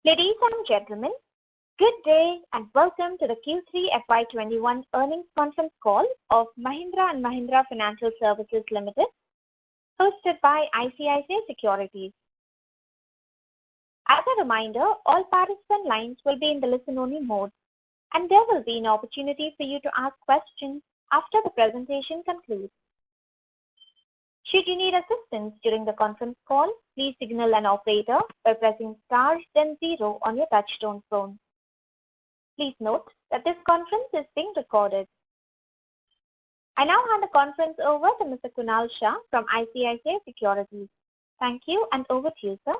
Ladies and gentlemen, good day and welcome to the Q3 FY21 earnings conference call of Mahindra & Mahindra Financial Services Limited, hosted by ICICI Securities. As a reminder, all participant lines will be in the listen-only mode, and there will be an opportunity for you to ask questions after the presentation concludes. Should you need assistance during the conference call, please signal an operator by pressing star then 0 on your touchtone phone. Please note that this conference is being recorded. I now hand the conference over to Mr. Kunal Shah from ICICI Securities. Thank you, and over to you, sir.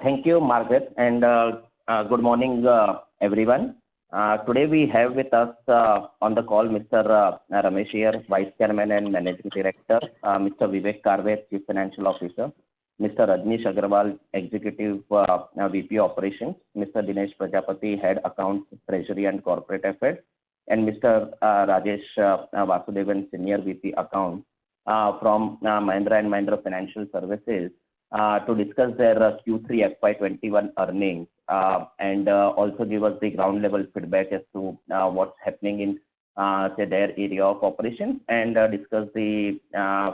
Thank you, Margaret, and good morning, everyone. Today we have with us on the call Mr. Ramesh Iyer, Vice Chairman and Managing Director, Mr. Vivek Karve, Chief Financial Officer, Mr. Rajnish Agrawal, Executive VP Operations, Mr. Dinesh Prajapati, Head Accounts, Treasury and Corporate Affairs, and Mr. Rajesh Vasudevan, Senior VP Accounts from Mahindra & Mahindra Financial Services to discuss their Q3 FY21 earnings and also give us the ground level feedback as to what's happening in their area of operations and discuss the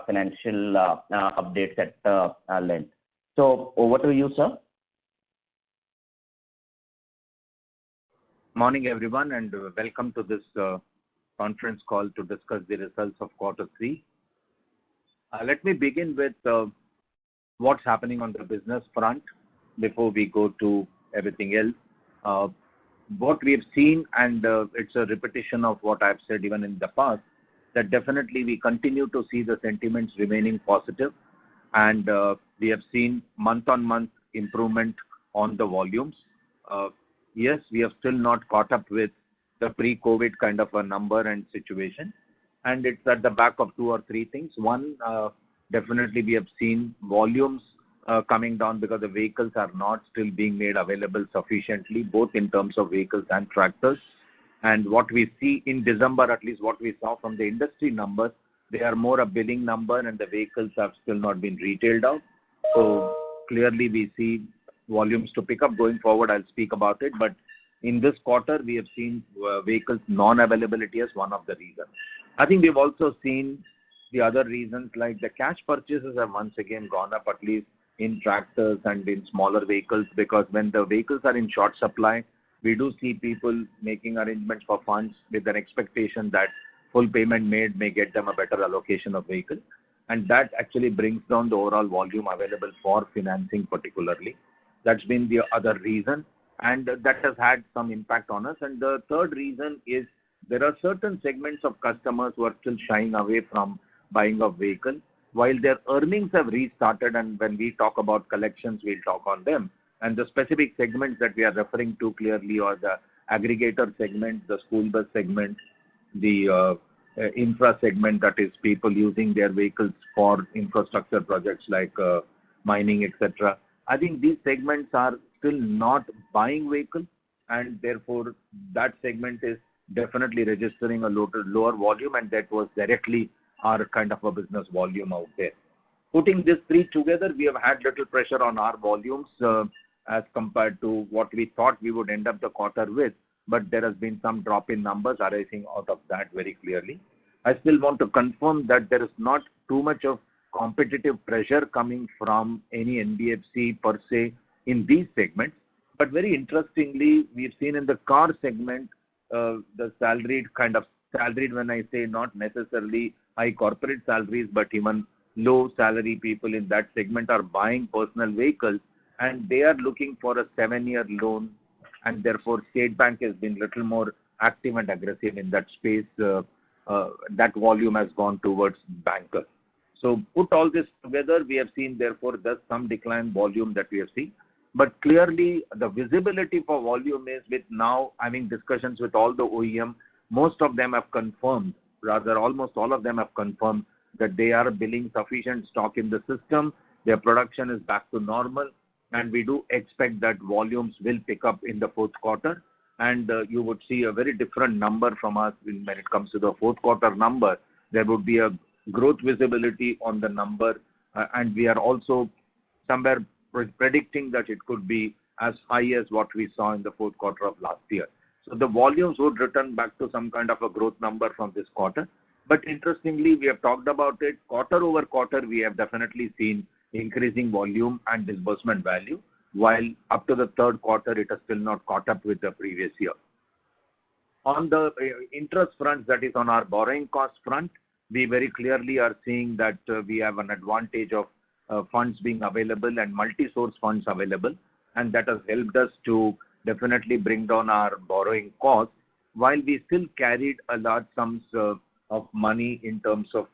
financial updates at length. So over to you, sir. Morning, everyone, and welcome to this conference call to discuss the results of Q3. Let me begin with what's happening on the business front before we go to everything else. What we have seen, and it's a repetition of what I've said even in the past, that definitely we continue to see the sentiments remaining positive, and we have seen month-on-month improvement on the volumes. Yes, we have still not caught up with the pre-COVID kind of a number and situation, and it's at the back of 2 or 3 things. One, definitely we have seen volumes coming down because the vehicles are not still being made available sufficiently, both in terms of vehicles and tractors. And what we see in December, at least what we saw from the industry numbers, they are more a billing number and the vehicles have still not been retailed out. So clearly we see volumes to pick up going forward. I'll speak about it. But in this quarter, we have seen vehicles non-availability as one of the reasons. I think we've also seen the other reasons, like the cash purchases have once again gone up, at least in tractors and in smaller vehicles, because when the vehicles are in short supply, we do see people making arrangements for funds with an expectation that full payment made may get them a better allocation of vehicles. And that actually brings down the overall volume available for financing particularly. That's been the other reason, and that has had some impact on us. And the third reason is there are certain segments of customers who are still shying away from buying of vehicles, while their earnings have restarted, and when we talk about collections, we'll talk on them. And the specific segments that we are referring to clearly are the aggregator segment, the school bus segment, the infra segment, that is people using their vehicles for infrastructure projects like mining, etc. I think these segments are still not buying vehicles, and therefore that segment is definitely registering a lower volume, and that was directly our kind of a business volume out there. Putting these 3 together, we have had little pressure on our volumes as compared to what we thought we would end up the quarter with, but there has been some drop in numbers arising out of that very clearly. I still want to confirm that there is not too much of competitive pressure coming from any NBFC per se in these segments, but very interestingly, we've seen in the car segment, the salaried when I say not necessarily high corporate salaries, but even low salary people in that segment are buying personal vehicles, and they are looking for a 7-year loan, and therefore State Bank has been little more active and aggressive in that space. That volume has gone towards bankers. So put all this together, we have seen therefore there's some decline volume that we have seen. But clearly the visibility for volume is, with now having discussions with all the OEM, most of them have confirmed, rather almost all of them have confirmed that they are building sufficient stock in the system, their production is back to normal, and we do expect that volumes will pick up in the fourth quarter, and you would see a very different number from us when it comes to the fourth quarter number. There would be a growth visibility on the number, and we are also somewhere predicting that it could be as high as what we saw in the fourth quarter of last year. So the volumes would return back to some kind of a growth number from this quarter. But interestingly, we have talked about it, quarter over quarter, we have definitely seen increasing volume and disbursement value, while up to the third quarter, it has still not caught up with the previous year. On the interest front, that is on our borrowing cost front, we very clearly are seeing that we have an advantage of funds being available and multi-source funds available, and that has helped us to definitely bring down our borrowing costs, while we still carried a large sums of money in terms of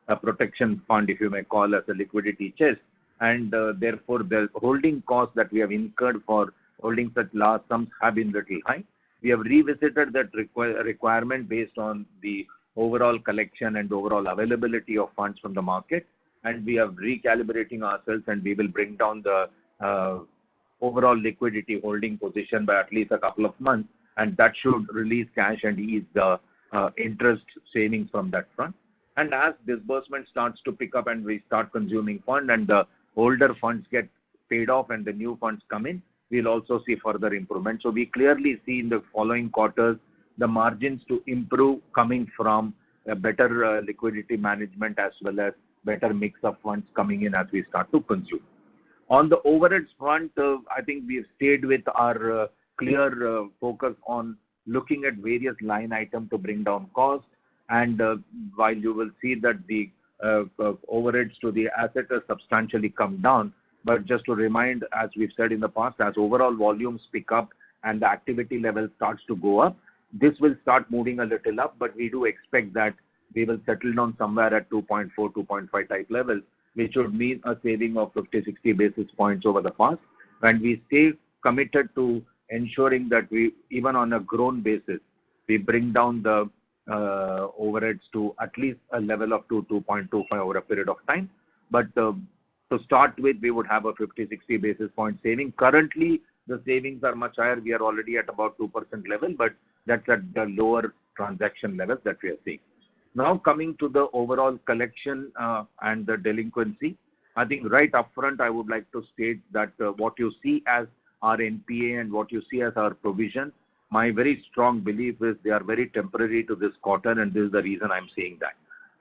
a protection fund, if you may call, as a liquidity chest, and therefore the holding costs that we have incurred for holding such large sums have been little high. We have revisited that requirement based on the overall collection and overall availability of funds from the market, and we are recalibrating ourselves, and we will bring down the overall liquidity holding position by at least a couple of months, and that should release cash and ease the interest savings from that front. And as disbursement starts to pick up and we start consuming fund and the older funds get paid off and the new funds come in, we'll also see further improvement. So we clearly see in the following quarters the margins to improve coming from a better liquidity management as well as better mix of funds coming in as we start to consume. On the overheads front, I think we've stayed with our clear focus on looking at various line items to bring down costs. And while you will see that the overheads to the asset has substantially come down, but just to remind, as we've said in the past, as overall volumes pick up and the activity level starts to go up, this will start moving a little up, but we do expect that we will settle down somewhere at 2.4, 2.5 type levels, which would mean a saving of 50, 60 basis points over the past. And we stay committed to ensuring that we, even on a grown basis, we bring down the overheads to at least a level of 2.25 over a period of time. But to start with, we would have a 50, 60 basis point saving. Currently, the savings are much higher. We are already at about 2% level, but that's at the lower transaction levels that we are seeing. Now coming to the overall collection and the delinquency, I think right up front, I would like to state that what you see as our NPA and what you see as our provision, my very strong belief is they are very temporary to this quarter, and this is the reason I'm saying that.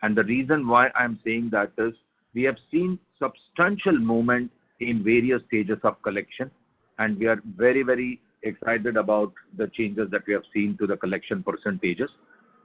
And the reason why I'm saying that is we have seen substantial movement in various stages of collection, and we are very, very excited about the changes that we have seen to the collection percentages.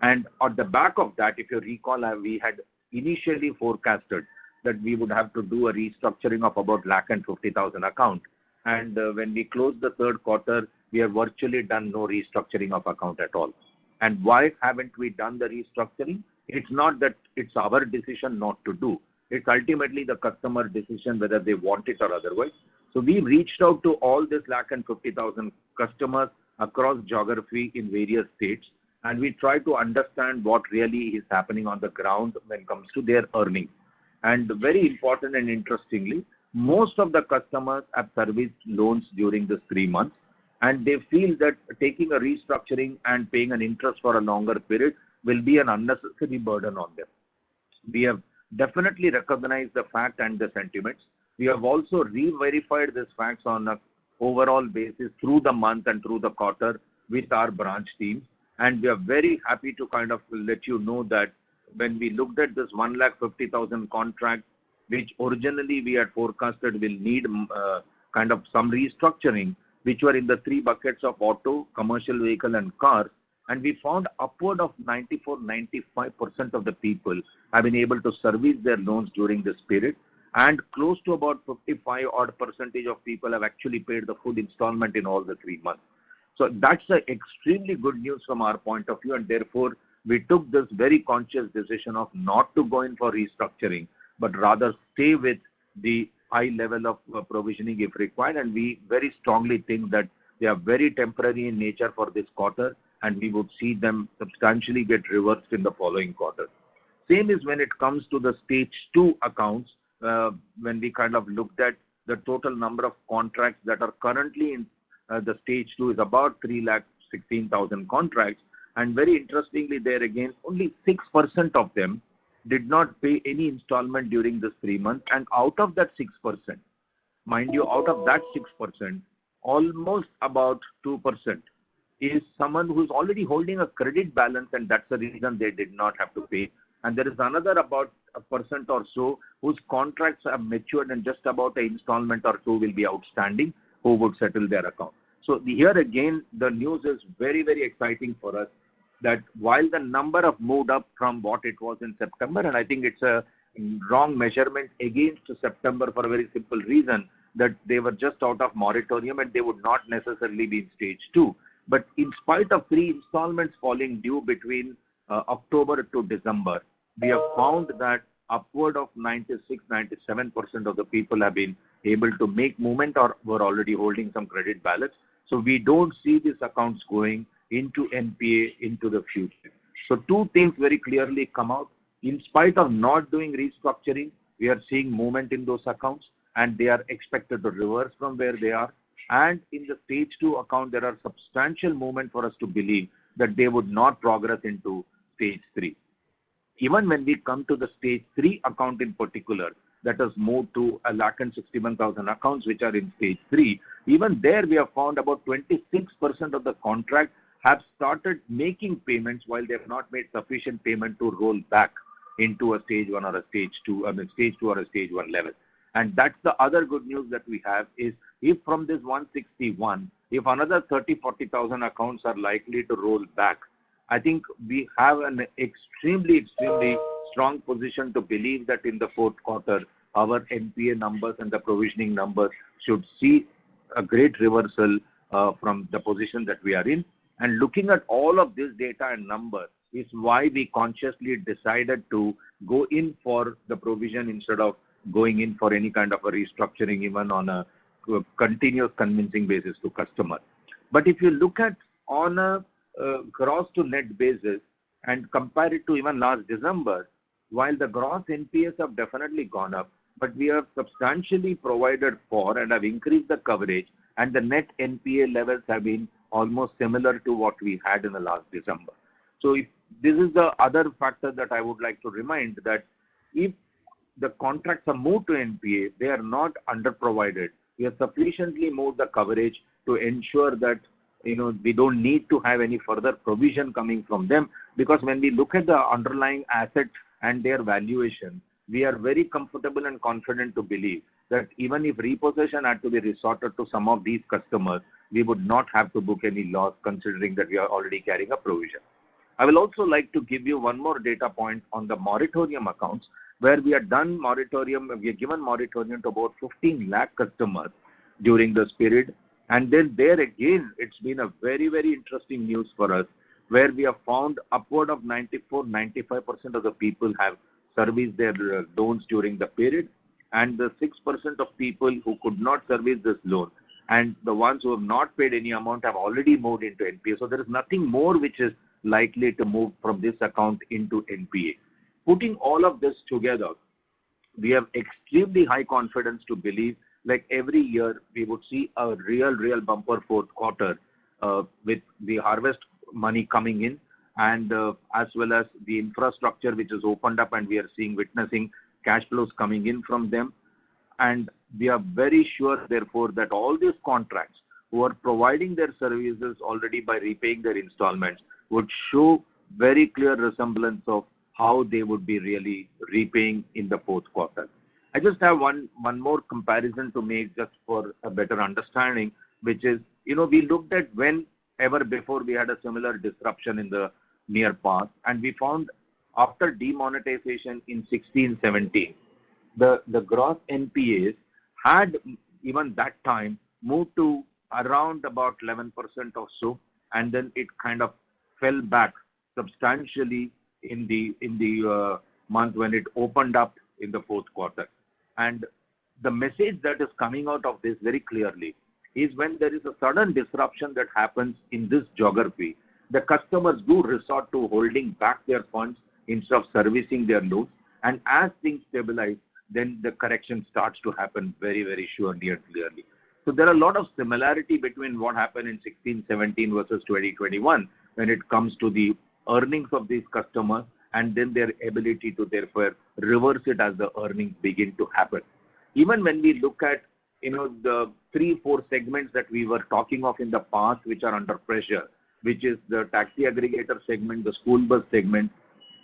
And on the back of that, if you recall, we had initially forecasted that we would have to do a restructuring of about 150,000 account. And when we closed the third quarter, we have virtually done no restructuring of account at all. And why haven't we done the restructuring? It's not that it's our decision not to do. It's ultimately the customer decision whether they want it or otherwise. So we reached out to all this 150,000 customers across geography in various states, and we try to understand what really is happening on the ground when it comes to their earnings. And very important and interestingly, most of the customers have serviced loans during this 3 months, and they feel that taking a restructuring and paying an interest for a longer period will be an unnecessary burden on them. We have definitely recognized the fact and the sentiments. We have also re-verified these facts on an overall basis through the month and through the quarter with our branch teams. And we are very happy to kind of let you know that when we looked at this 150,000 contract, which originally we had forecasted will need kind of some restructuring, which were in the 3 buckets of auto, commercial vehicle and cars. And we found upward of 94-95% of the people have been able to service their loans during this period. And close to about 55% of people have actually paid the full installment in all the 3 months. So that's an extremely good news from our point of view, and therefore we took this very conscious decision of not to go in for restructuring, but rather stay with the high level of provisioning if required. And we very strongly think that they are very temporary in nature for this quarter, and we would see them substantially get reversed in the following quarter. Same is when it comes to the stage 2 accounts, when we kind of looked at the total number of contracts that are currently in the stage 2 is about 316,000 contracts. And very interestingly, there again, only 6% of them did not pay any installment during this 3 months. And out of that 6%, Mind you, out of that 6%, almost about 2% is someone who's already holding a credit balance, and that's the reason they did not have to pay. And there is another about 1% or so whose contracts have matured and just about an installment or two will be outstanding, who would settle their account. So here again, the news is very, very exciting for us, that while the number have moved up from what it was in September, and I think it's a wrong measurement against September for a very simple reason, that they were just out of moratorium and they would not necessarily be in stage 2. But in spite of 3 installments falling due between October to December, we have found that upward of 96-97% of the people have been able to make movement or were already holding some credit balance. So we don't see these accounts going into NPA into the future. So 2 things very clearly come out. In spite of not doing restructuring, we are seeing movement in those accounts, and they are expected to reverse from where they are. And in the stage 2 account, there are substantial movement for us to believe that they would not progress into stage 3. Even when we come to the stage 3 account in particular, that has moved to 161,000 accounts which are in stage 3, even there we have found about 26% of the contract have started making payments while they have not made sufficient payment to roll back into a stage 1 or a stage 2, stage 2 or a stage 1 level. And that's the other good news that we have is, if from this 161, if another 40,000 accounts are likely to roll back, I think we have an extremely strong position to believe that in the fourth quarter, our NPA numbers and the provisioning numbers should see a great reversal from the position that we are in. And looking at all of this data and numbers is why we consciously decided to go in for the provision instead of going in for any kind of a restructuring, even on a continuous convincing basis to customer. But if you look at on a gross to net basis and compare it to even last December, while the gross NPAs have definitely gone up, but we have substantially provided for and have increased the coverage, and the net NPA levels have been almost similar to what we had in the last December. So if this is the other factor that I would like to remind, that if the contracts are moved to NPA, they are not underprovided. We have sufficiently moved the coverage to ensure that we don't need to have any further provision coming from them, because when we look at the underlying assets and their valuation, we are very comfortable and confident to believe that even if repossession had to be resorted to some of these customers, we would not have to book any loss, considering that we are already carrying a provision. I will also like to give you one more data point on the moratorium accounts, where we have given moratorium to about 15 lakh customers during this period. And then there again, it's been a very, very interesting news for us, where we have found upward of 94-95% of the people have serviced their loans during the period, and the 6% of people who could not service this loan, and the ones who have not paid any amount have already moved into NPA. So there is nothing more which is likely to move from this account into NPA. Putting all of this together, we have extremely high confidence to believe, like every year, we would see a real bumper fourth quarter with the harvest money coming in, and as well as the infrastructure which is opened up, and we are witnessing cash flows coming in from them. And we are very sure, therefore, that all these contracts who are providing their services already by repaying their installments would show very clear resemblance of how they would be really repaying in the fourth quarter. I just have one more comparison to make just for a better understanding, which is, we looked at whenever before we had a similar disruption in the near past, and we found after demonetization in 16-17, the gross NPAs had even that time moved to around about 11% or so, and then it kind of fell back substantially in the month when it opened up in the fourth quarter. And the message that is coming out of this very clearly is, when there is a sudden disruption that happens in this geography, the customers do resort to holding back their funds instead of servicing their loans. And as things stabilize, then the correction starts to happen very, very surely and clearly. So there are a lot of similarity between what happened in 16-17 versus 2021 when it comes to the earnings of these customers, and then their ability to therefore reverse it as the earnings begin to happen. Even when we look at the 3-4 segments that we were talking of in the past, which are under pressure, which is the taxi aggregator segment, the school bus segment,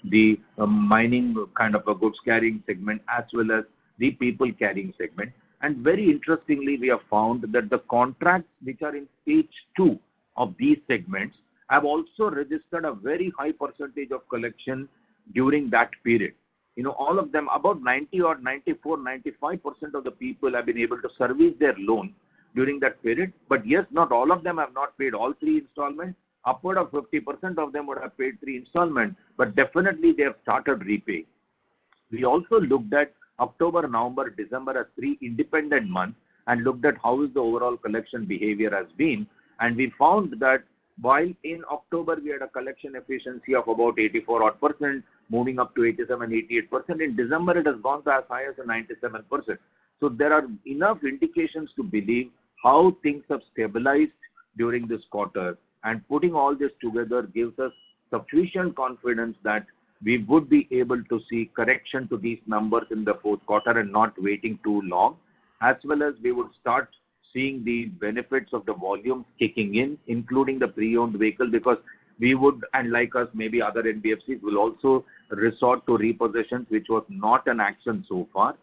the mining kind of a goods carrying segment, as well as the people carrying segment. And very interestingly, we have found that the contracts which are in stage 2 of these segments have also registered a very high percentage of collection during that period. All of them, about 90 or 94, 95% of the people have been able to service their loan during that period. But yes, not all of them have not paid all 3 installments. Upward of 50% of them would have paid 3 installments, but definitely they have started repaying. We also looked at October, November, December as 3 independent months and looked at how is the overall collection behavior has been. And we found that while in October we had a collection efficiency of about 84%, moving up to 87-88%, in December it has gone to as high as 97%. So there are enough indications to believe how things have stabilized during this quarter, and putting all this together gives us sufficient confidence that we would be able to see correction to these numbers in the fourth quarter and not waiting too long, as well as we would start seeing the benefits of the volumes kicking in, including the pre-owned vehicle, because we would, and like us, maybe other NBFCs will also resort to repossessions, which was not an action so far.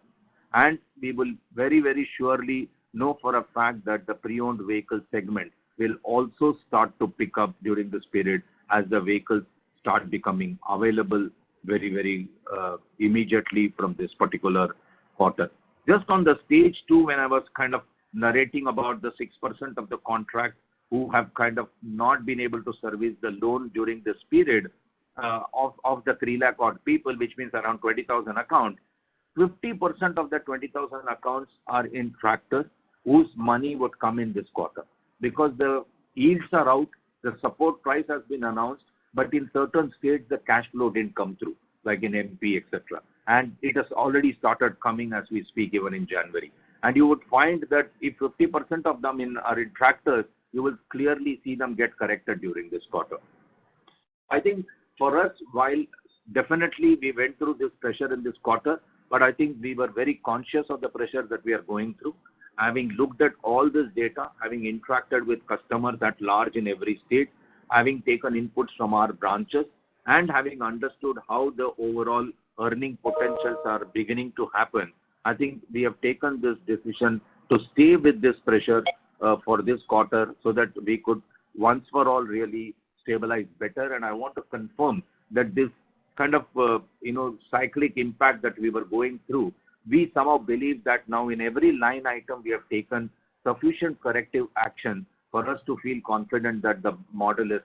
And we will very, very surely know for a fact that the pre-owned vehicle segment will also start to pick up during this period as the vehicles start becoming available very, very immediately from this particular quarter. Just on the stage 2, when I was kind of narrating about the 6% of the contract who have kind of not been able to service the loan during this period of the 3 lakh odd people, which means around 20,000 accounts, 50% of the 20,000 accounts are in tractors whose money would come in this quarter. Because the yields are out, the support price has been announced, but in certain states the cash flow didn't come through, like in MP, etc. And it has already started coming as we speak, even in January. And you would find that if 50% of them are in tractors, you will clearly see them get corrected during this quarter. I think for us, while definitely we went through this pressure in this quarter, but I think we were very conscious of the pressure that we are going through. Having looked at all this data, having interacted with customers at large in every state, having taken inputs from our branches, and having understood how the overall earning potentials are beginning to happen, I think we have taken this decision to stay with this pressure for this quarter so that we could once for all really stabilize better. And I want to confirm that this kind of cyclic impact that we were going through, we somehow believe that now in every line item we have taken sufficient corrective action for us to feel confident that the model is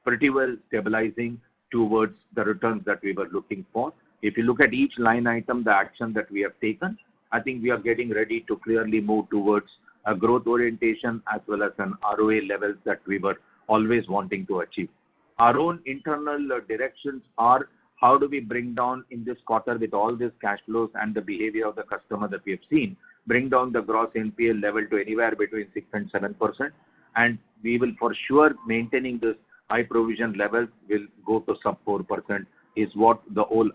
pretty well stabilizing towards the returns that we were looking for. If you look at each line item, the action that we have taken, I think we are getting ready to clearly move towards a growth orientation as well as an ROA levels that we were always wanting to achieve. Our own internal directions are how do we bring down in this quarter with all these cash flows and the behavior of the customer that we have seen, bring down the gross NPL level to anywhere between 6 and 7%. And we will for sure maintaining this high provision levels will go to sub 4% is what the whole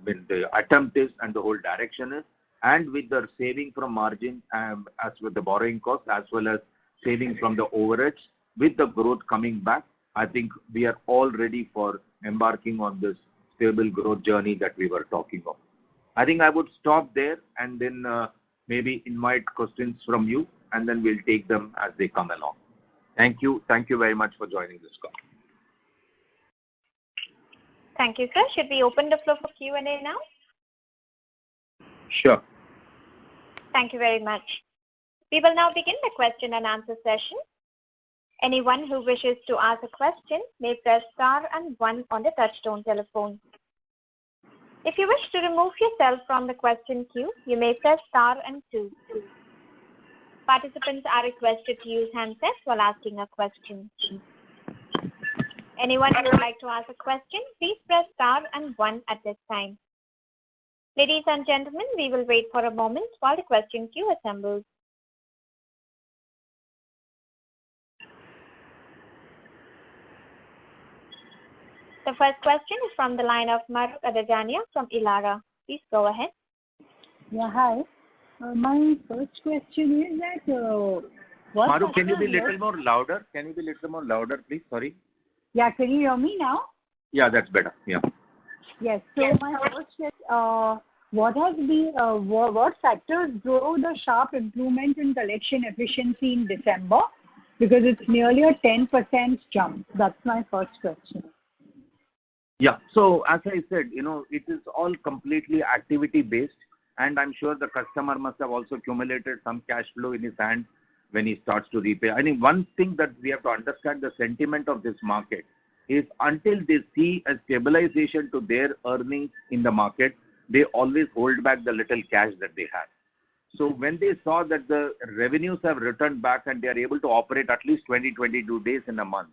the attempt is and the whole direction is. And with the saving from margin as with the borrowing cost as well as saving from the overheads, with the growth coming back, I think we are all ready for embarking on this stable growth journey that we were talking of. I think I would stop there and then maybe invite questions from you, and then we'll take them as they come along. Thank you. Thank you very much for joining this call. Thank you, sir. Should we open the floor for Q&A now? Sure. Thank you very much. We will now begin the question and answer session. Anyone who wishes to ask a question may press star and 1 on the touchtone telephone. If you wish to remove yourself from the question queue, you may press star and 2. Participants are requested to use handsets while asking a question. Anyone who would like to ask a question, please press star and 1 at this time. Ladies and gentlemen, we will wait for a moment while the question queue assembles. The first question is from the line of Mahrukh Adajania from Elara. Please go ahead. Yeah, hi. My first question is that what Maru, can you be factors little more louder? Can you be little more louder, please? Sorry. Yeah, can you hear me now? Yeah, that's better. Yeah. Yes. So my first question, what factors drove the sharp improvement in collection efficiency in December? Because it's nearly a 10% jump. That's my first question. Yeah. So as I said, it is all completely activity based, and I'm sure the customer must have also accumulated some cash flow in his hand when he starts to repay. I think one thing that we have to understand, the sentiment of this market is until they see a stabilization to their earnings in the market, they always hold back the little cash that they have. So when they saw that the revenues have returned back and they are able to operate at least 20-22 days in a month,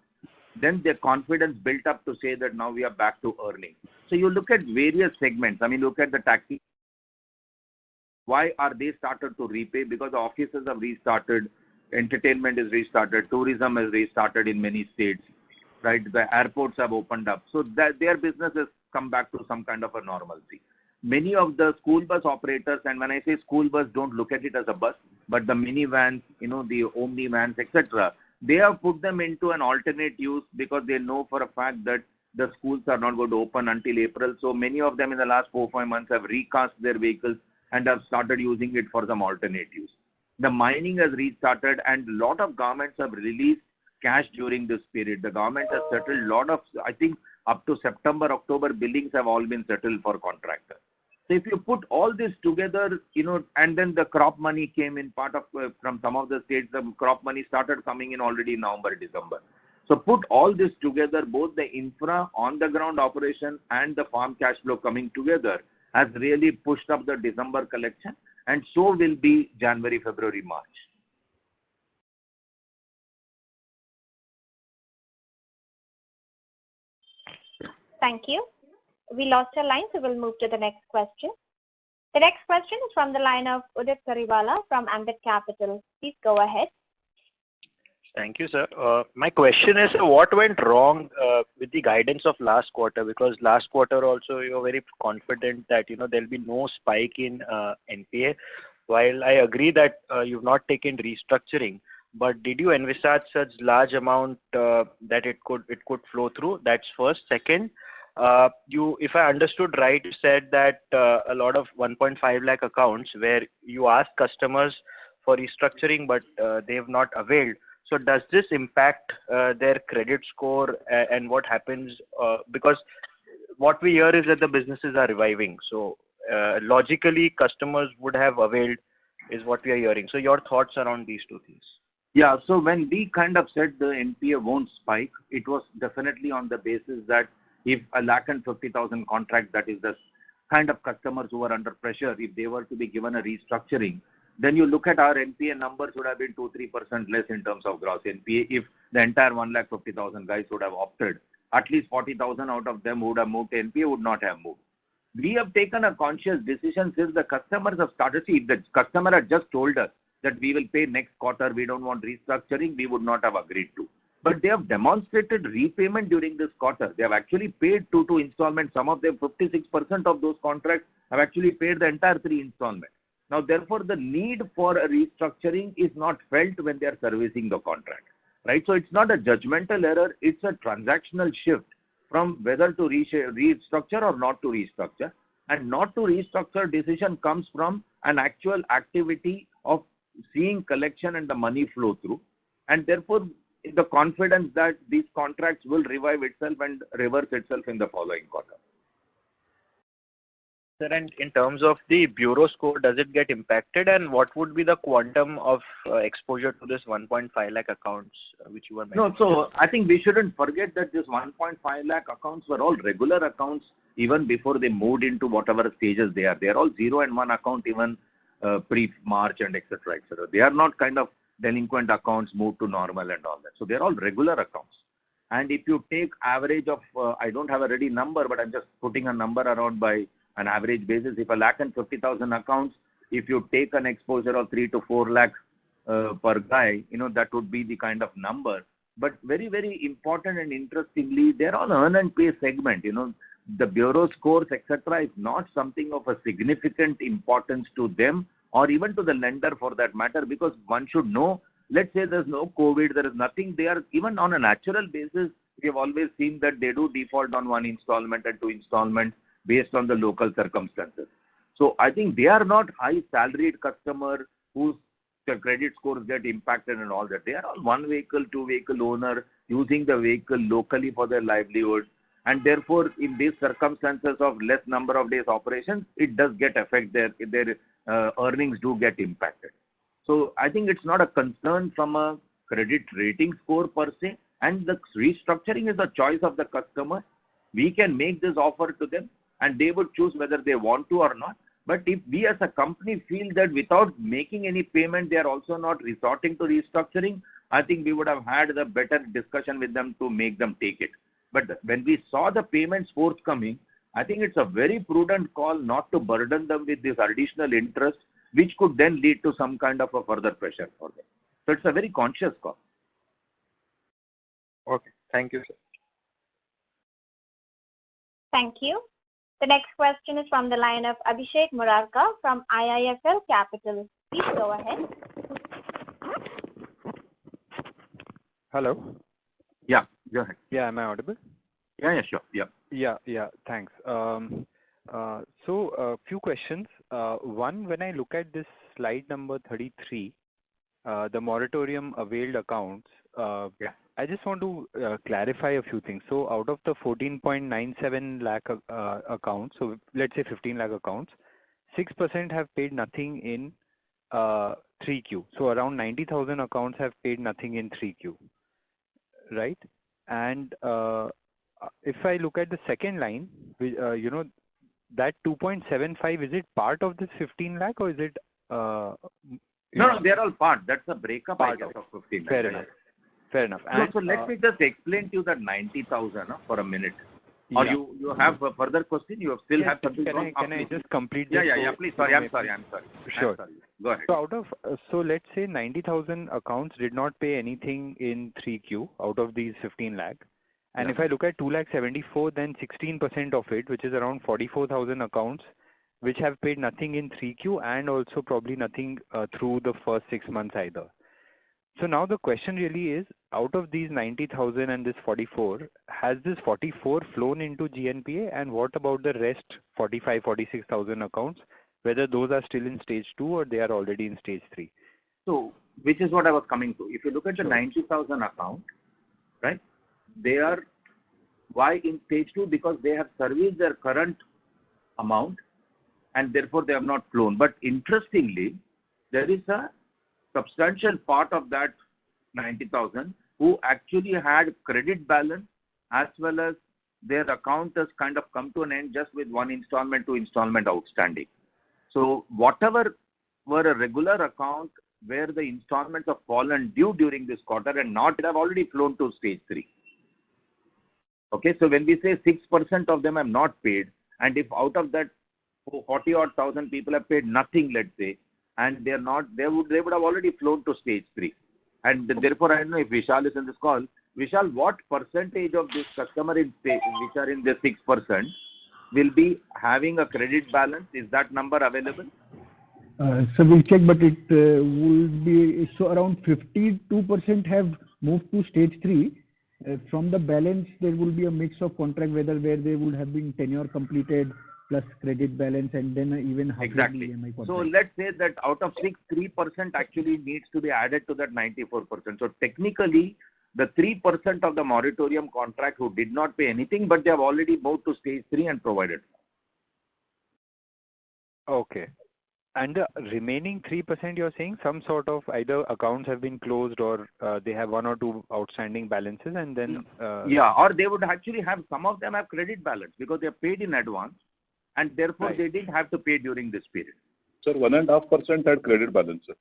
then their confidence built up to say that now we are back to earning. So you look at various segments. I mean, look at the taxi. Why are they started to repay? Because the offices have restarted, entertainment is restarted, tourism has restarted in many states, right? The airports have opened up. So that their business has come back to some kind of a normalcy. Many of the school bus operators, and when I say school bus, don't look at it as a bus, but the minivans, the omni vans, etc., they have put them into an alternate use because they know for a fact that the schools are not going to open until April. So many of them in the last 4-5 months have recast their vehicles and have started using it for some alternate use. The mining has restarted, and a lot of governments have released cash during this period. The government has settled a lot of, I think, up to September, October, billings have all been settled for contractors. So if you put all this together, and then the crop money came in from some of the states, the crop money started coming in already in November, December. So put all this together, both the infra, on the ground operation and the farm cash flow coming together has really pushed up the December collection, and so will be January, February, March. Thank you. We lost our line, so we'll move to the next question. The next question is from the line of Udit Kariwala from Ambit Capital. Please go ahead. Thank you, sir. My question is, what went wrong with the guidance of last quarter? Because last quarter also you were very confident that there'll be no spike in NPA. While I agree that you've not taken restructuring, but did you envisage such large amount that it could flow through? That's first. Second, if I understood right, you said that a lot of 1.5 lakh accounts where you asked customers for restructuring, but they have not availed. So does this impact their credit score, and what happens? Because what we hear is that the businesses are reviving. So logically, customers would have availed, is what we are hearing. So your thoughts around these two things? Yeah. So when we kind of said the NPA won't spike, it was definitely on the basis that if 150,000 contract, that is the kind of customers who are under pressure, if they were to be given a restructuring, then you look at our NPA numbers would have been 2-3% less in terms of gross NPA if the entire 150,000 guys would have opted. At least 40,000 out of them would have moved to NPA, would not have moved. We have taken a conscious decision since the customers have started. See, if the customer had just told us that we will pay next quarter, we don't want restructuring, we would not have agreed to. But they have demonstrated repayment during this quarter. They have actually paid 2 installments. Some of them, 56% of those contracts have actually paid the entire 3 installments. Now, therefore, the need for a restructuring is not felt when they are servicing the contract, right? So it's not a judgmental error. It's a transactional shift from whether to restructure or not to restructure. And not to restructure decision comes from an actual activity of seeing collection and the money flow through. And therefore, the confidence that these contracts will revive itself and reverse itself in the following quarter. Sir, and in terms of the bureau score, does it get impacted, and what would be the quantum of exposure to this 1.5 lakh accounts which you were mentioning? No, so I think we shouldn't forget that this 1.5 lakh accounts were all regular accounts even before they moved into whatever stages they are. They are all 0 and 1 account even pre-March and etc. etc. They are not kind of delinquent accounts moved to normal and all that. So they are all regular accounts. And if you take average of, I don't have a ready number, but I'm just putting a number around by an average basis. If 150,000 accounts, if you take an exposure of 3 to 4 lakh per guy, that would be the kind of number. But very, very important and interestingly, they're all earn and pay segment. The bureau scores, etc., is not something of a significant importance to them or even to the lender for that matter, because one should know, let's say there's no COVID, there is nothing, they are even on a natural basis, we have always seen that they do default on one installment and two installments based on the local circumstances. So I think they are not high salaried customer whose credit scores get impacted and all that. They are all one vehicle, two vehicle owner using the vehicle locally for their livelihood. And therefore, in these circumstances of less number of days operations, it does get affect their earnings do get impacted. So I think it's not a concern from a credit rating score per se, and the restructuring is a choice of the customer. We can make this offer to them and they would choose whether they want to or not. But if we as a company feel that without making any payment, they are also not resorting to restructuring, I think we would have had a better discussion with them to make them take it. But when we saw the payments forthcoming, I think it's a very prudent call not to burden them with this additional interest, which could then lead to some kind of a further pressure for them. So it's a very conscious call. Okay. Thank you, sir. Thank you. The next question is from the line of Abhishek Murarka from IIFL Capital. Please go ahead. Hello. Yeah, go ahead. Yeah, am I audible? Yeah, sure. Yeah, thanks. So a few questions. One, when I look at this slide number 33, the moratorium availed accounts, I just want to clarify a few things. So out of the 14.97 lakh accounts, so let's say 15 lakh accounts, 6% have paid nothing in 3Q. So around 90,000 accounts have paid nothing in 3Q, right? And if I look at the second line, that 2.75, is it part of this 15 lakh or is it? No, they're all part. That's a breakup, I guess, of 15 lakh. Fair enough. So let me just explain to you that 90,000 for a minute. Or you have a further question? You still have something? Can I just complete this? Yeah, please. Sorry, I'm sorry. Sure. Go ahead. So let's say 90,000 accounts did not pay anything in 3Q out of these 15 lakh. And if I look at 2,74,000, then 16% of it, which is around 44,000 accounts, which have paid nothing in 3Q and also probably nothing through the first 6 months either. So now the question really is, out of these 90,000 and this 44, has this 44 flown into GNPA, and what about the rest 45, 46,000 accounts, whether those are still in stage 2 or they are already in stage 3? So, which is what I was coming to. If you look at the 90,000 account, right, they are, why in stage 2? Because they have serviced their current amount and therefore they have not flown. But interestingly, there is a substantial part of that 90,000 who actually had credit balance as well as their account has kind of come to an end just with one installment, two installment outstanding. So whatever were a regular account where the installments have fallen due during this quarter and not, it have already flown to stage 3. Okay, so when we say 6% of them have not paid, and if out of that 40 odd thousand people have paid nothing, let's say, and they are not, they would have already flown to stage 3. And therefore, I don't know if Vishal is in this call. Vishal, what percentage of this customer in stage, which are in the 6%, will be having a credit balance? Is that number available? So we'll check, but it would be, so around 52% have moved to stage 3. From the balance, there will be a mix of contract, where they would have been tenure completed plus credit balance, and then even half exactly. EMI contract. So let's say that out of 6, 3% actually needs to be added to that 94%. So technically, the 3% of the moratorium contract who did not pay anything, but they have already moved to stage 3 and provided. Okay. And the remaining 3%, you're saying some sort of either accounts have been closed or they have one or two outstanding balances, and then... or they would actually have, some of them have credit balance because they are paid in advance, and therefore they didn't have to pay during this period. Sir, 1.5% had credit balance, sir.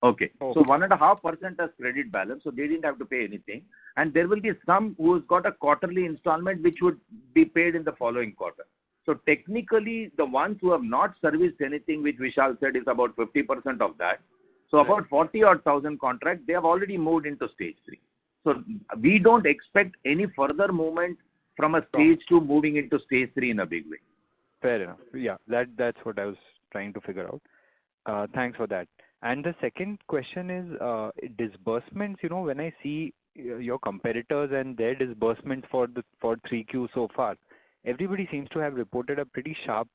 Okay. So 1.5% has credit balance, so they didn't have to pay anything. And there will be some who's got a quarterly installment which would be paid in the following quarter. So technically, the ones who have not serviced anything, which Vishal said is about 50% of that. So about 40 odd thousand contracts, they have already moved into stage 3. So we don't expect any further movement from a stage 2 moving into stage 3 in a big way. Fair enough. Yeah, that's what I was trying to figure out. Thanks for that. And the second question is disbursements. When I see your competitors and their disbursements for 3Q so far, everybody seems to have reported a pretty sharp,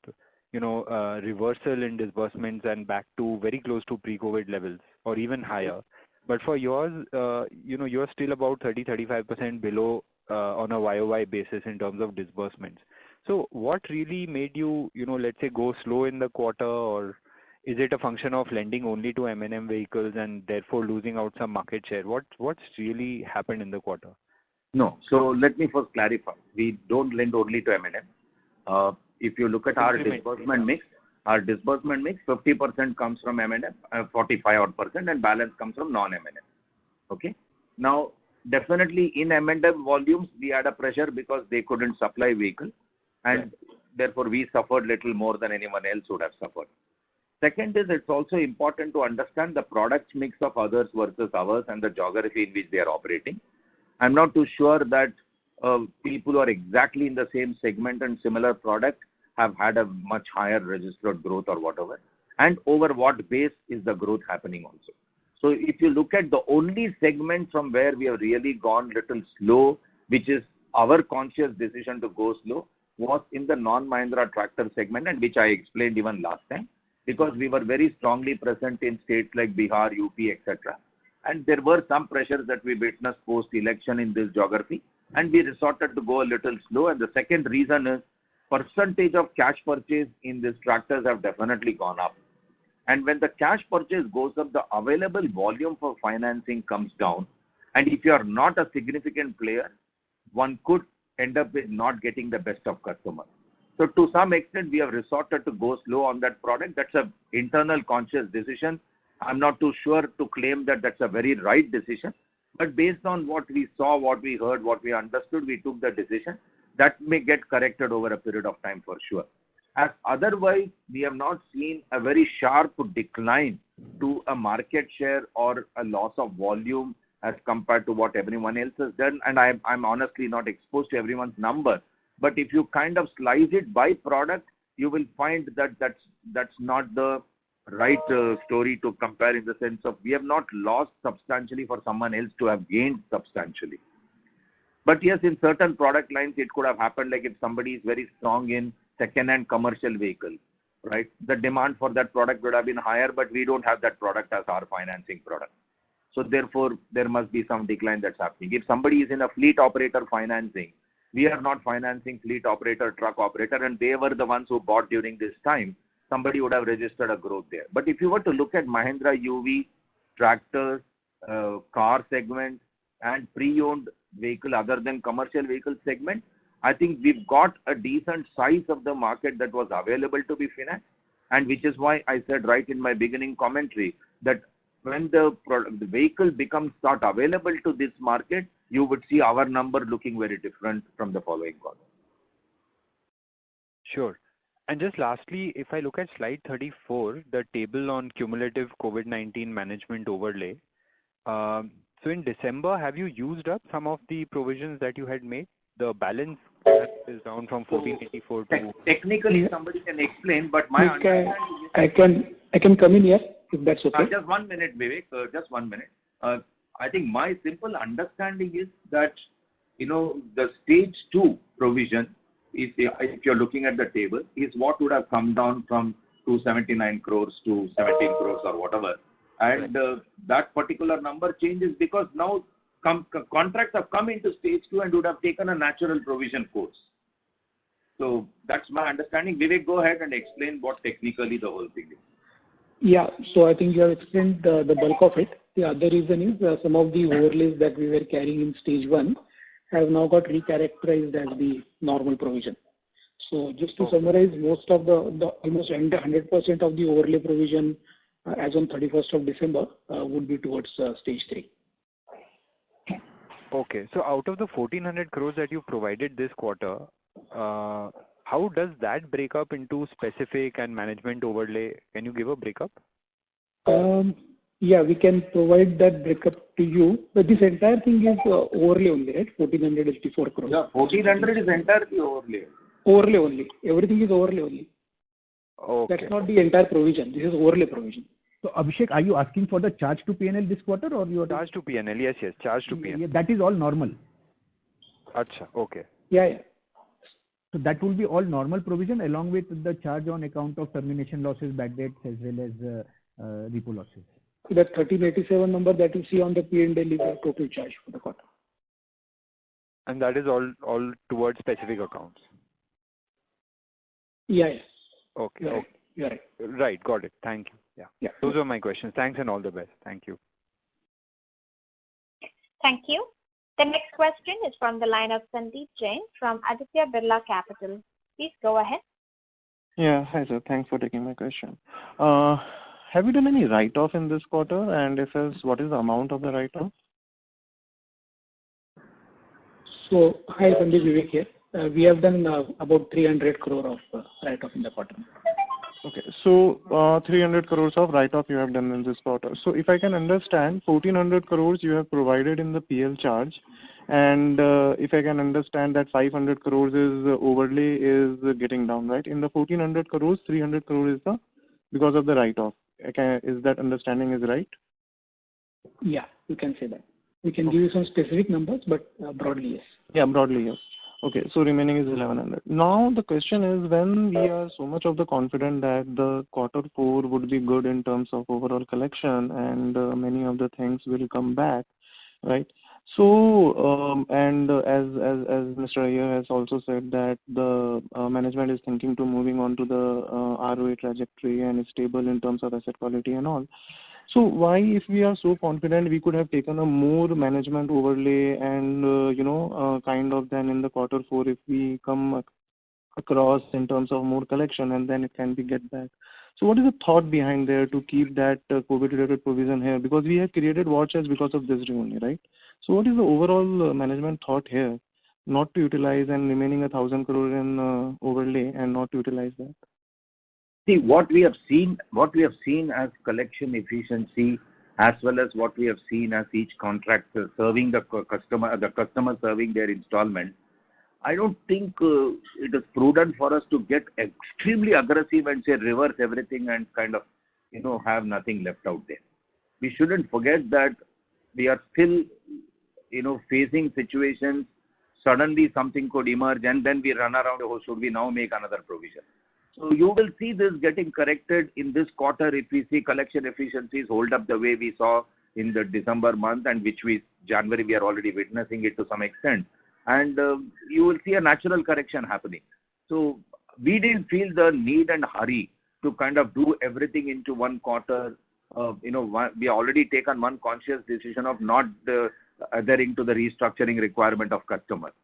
reversal in disbursements and back to very close to pre-COVID levels or even higher. But for yours, you're still about 30-35% below on a YOY basis in terms of disbursements. So what really made you, let's say, go slow in the quarter, or is it a function of lending only to M&M vehicles and therefore losing out some market share? What's really happened in the quarter? No. So let me first clarify. We don't lend only to M&M. If you look at our disbursement mix, 50% comes from M&M, 45% and balance comes from non-M&M. Okay. Now, definitely in M&M volumes, we had a pressure because they couldn't supply vehicle, and therefore we suffered little more than anyone else would have suffered. Second is, it's also important to understand the product mix of others versus ours and the geography in which they are operating. I'm not too sure that people who are exactly in the same segment and similar product have had a much higher registered growth or whatever, and over what base is the growth happening also. So if you look at the only segment from where we have really gone little slow, which is our conscious decision to go slow, was in the non-Mahindra tractor segment, and which I explained even last time, because we were very strongly present in states like Bihar, UP, etc. And there were some pressures that we witnessed post-election in this geography, and we resorted to go a little slow. And the second reason is percentage of cash purchase in these tractors have definitely gone up. And when the cash purchase goes up, the available volume for financing comes down. And if you are not a significant player, one could end up with not getting the best of customers. So to some extent, we have resorted to go slow on that product. That's an internal conscious decision. I'm not too sure to claim that that's a very right decision. But based on what we saw, what we heard, what we understood, we took the decision. That may get corrected over a period of time for sure. As otherwise, we have not seen a very sharp decline to a market share or a loss of volume as compared to what everyone else has done. And I'm honestly not exposed to everyone's number. But if you kind of slice it by product, you will find that that's not the right story to compare, in the sense of we have not lost substantially for someone else to have gained substantially. But yes, in certain product lines, it could have happened, like if somebody is very strong in second-hand commercial vehicle, right? The demand for that product would have been higher, but we don't have that product as our financing product. So therefore, there must be some decline that's happening. If somebody is in a fleet operator financing, we are not financing fleet operator, truck operator, and they were the ones who bought during this time, somebody would have registered a growth there. But if you were to look at Mahindra UV, tractors, car segment, and pre-owned vehicle other than commercial vehicle segment, I think we've got a decent size of the market that was available to be financed, and which is why I said right in my beginning commentary that when the vehicle becomes not available to this market, you would see our number looking very different from the following quarter. Sure. And just lastly, if I look at slide 34, the table on cumulative COVID-19 management overlay, so in December, have you used up some of the provisions that you had made? The balance is down from 1484 to... Technically, somebody can explain, but my understanding is... I can come in here, if that's okay. Just 1 minute, Vivek. Just 1 minute. I think my simple understanding is that, the stage 2 provision, is, if you're looking at the table, is what would have come down from 279 crores to 17 crores or whatever. And that particular number changes because now contracts have come into stage 2 and would have taken a natural provision course. So that's my understanding. Vivek, go ahead and explain what technically the whole thing is. Yeah, so I think you have explained the bulk of it. The other reason is some of the overlays that we were carrying in stage 1 have now got recharacterized as the normal provision. So just to summarize, most of the almost 100% of the overlay provision as on 31st of December would be towards stage 3. Okay, so out of the 1400 crores that you provided this quarter, how does that break up into specific and management overlay? Can you give a breakup? Yeah, we can provide that breakup to you. But this entire thing is overlay only, right? 1484 crores. Yeah, 1400 is entirely overlay. Overlay only. Everything is overlay only. Okay. That's not the entire provision. This is overlay provision. So Abhishek, are you asking for the charge to P&L this quarter, or you are? Charge to P&L, yes, charge to P&L. Yeah, that is all normal. Acha, okay. Yeah. So that will be all normal provision along with the charge on account of termination losses, bad debts, as well as repo losses. So that 1387 number that you see on the P&L is the total charge for the quarter. And that is all towards specific accounts. Yeah. Okay. You're Okay. Right. Right. Got it. Thank you. Yeah. Those are my questions. Thanks and all the best. Thank you. Thank you. The next question is from the line of Sandeep Jain from Aditya Birla Capital. Please go ahead. Yeah. Hi, sir. Thanks for taking my question. Have you done any write-off in this quarter? And if yes, what is the amount of the write-off? So, hi, Sandeep, Vivek here. We have done about 300 crore of write-off in the quarter. Okay. So 300 crores of write-off you have done in this quarter. So if I can understand, 1400 crores you have provided in the PL charge, and if I can understand that 500 crores is overlay is getting down, right? In the 1400 crores, 300 crores is the because of the write-off. Is that understanding is right? Yeah, you can say that. We can give you some specific numbers, but broadly, yes. Yeah, broadly, yes. Okay, so remaining is 1100. Now the question is, when we are so much of the confident that the quarter 4 would be good in terms of overall collection and many of the things will come back, right? So and as Mr. Iyer has also said that the management is thinking to moving on to the ROA trajectory and is stable in terms of asset quality and all. So why, if we are so confident, we could have taken a more management overlay and kind of then in the quarter 4 if we come across in terms of more collection and then it can be get back. So what is the thought behind there to keep that COVID-related provision here? Because we have created war chest because of this only, right? So what is the overall management thought here, not to utilize and remaining 1,000 crore in overlay and not to utilize that? See, what we have seen as collection efficiency, as well as what we have seen as each contractor serving the customer serving their installment, I don't think it is prudent for us to get extremely aggressive and say reverse everything and kind of, have nothing left out there. We shouldn't forget that we are still, facing situations. Suddenly something could emerge and then we run around, oh, should we now make another provision? So you will see this getting corrected in this quarter if we see collection efficiencies hold up the way we saw in the December month, and January we are already witnessing it to some extent. And you will see a natural correction happening. So we didn't feel the need and hurry to kind of do everything into one quarter. We already taken one conscious decision of not adhering to the restructuring requirement of customers,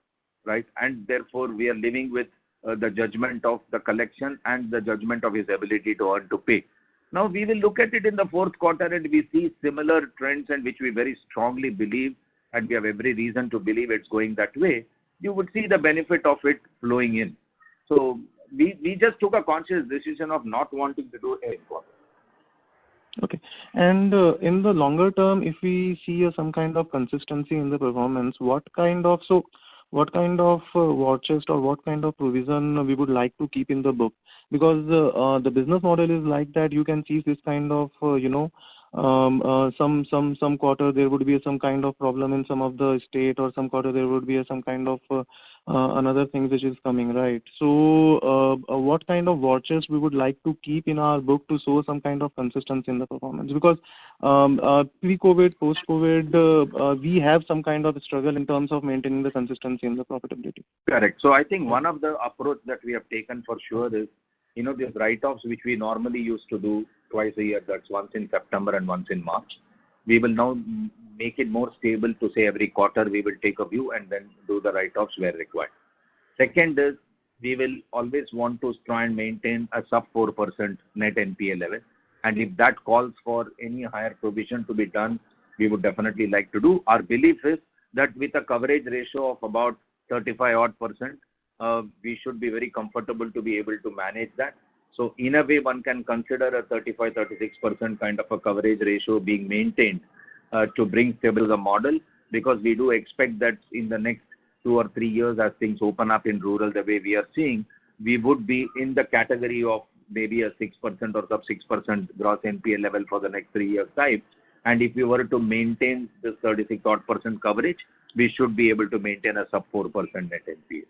right? And therefore we are living with the judgment of the collection and the judgment of his ability to earn to pay. Now we will look at it in the fourth quarter and we see similar trends, and which we very strongly believe, and we have every reason to believe it's going that way. You would see the benefit of it flowing in. So we just took a conscious decision of not wanting to do any quarter. Okay. And in the longer term, if we see some kind of consistency in the performance, what kind of war chest or what kind of provision we would like to keep in the book? Because the business model is like that. You can see this kind of some quarter there would be some kind of problem in some of the state, or some quarter there would be some kind of another thing which is coming, right? So what kind of war chest we would like to keep in our book to show some kind of consistency in the performance? Because pre-COVID, post-COVID, we have some kind of struggle in terms of maintaining the consistency in the profitability. Correct. So I think one of the approach that we have taken for sure is, these write-offs which we normally used to do twice a year, that's once in September and once in March. We will now make it more stable to say every quarter we will take a view and then do the write-offs where required. Second is, we will always want to try and maintain a sub 4% net NPA level. And if that calls for any higher provision to be done, we would definitely like to do. Our belief is that with a coverage ratio of about 35% we should be very comfortable to be able to manage that. So in a way, one can consider a 35-36% kind of a coverage ratio being maintained to bring stable the model, because we do expect that in the next 2 or 3 years, as things open up in rural the way we are seeing, we would be in the category of maybe a 6% or sub 6% gross NPA level for the next 3 years' time. And if we were to maintain this 36 odd % coverage, we should be able to maintain a sub 4% net NPA.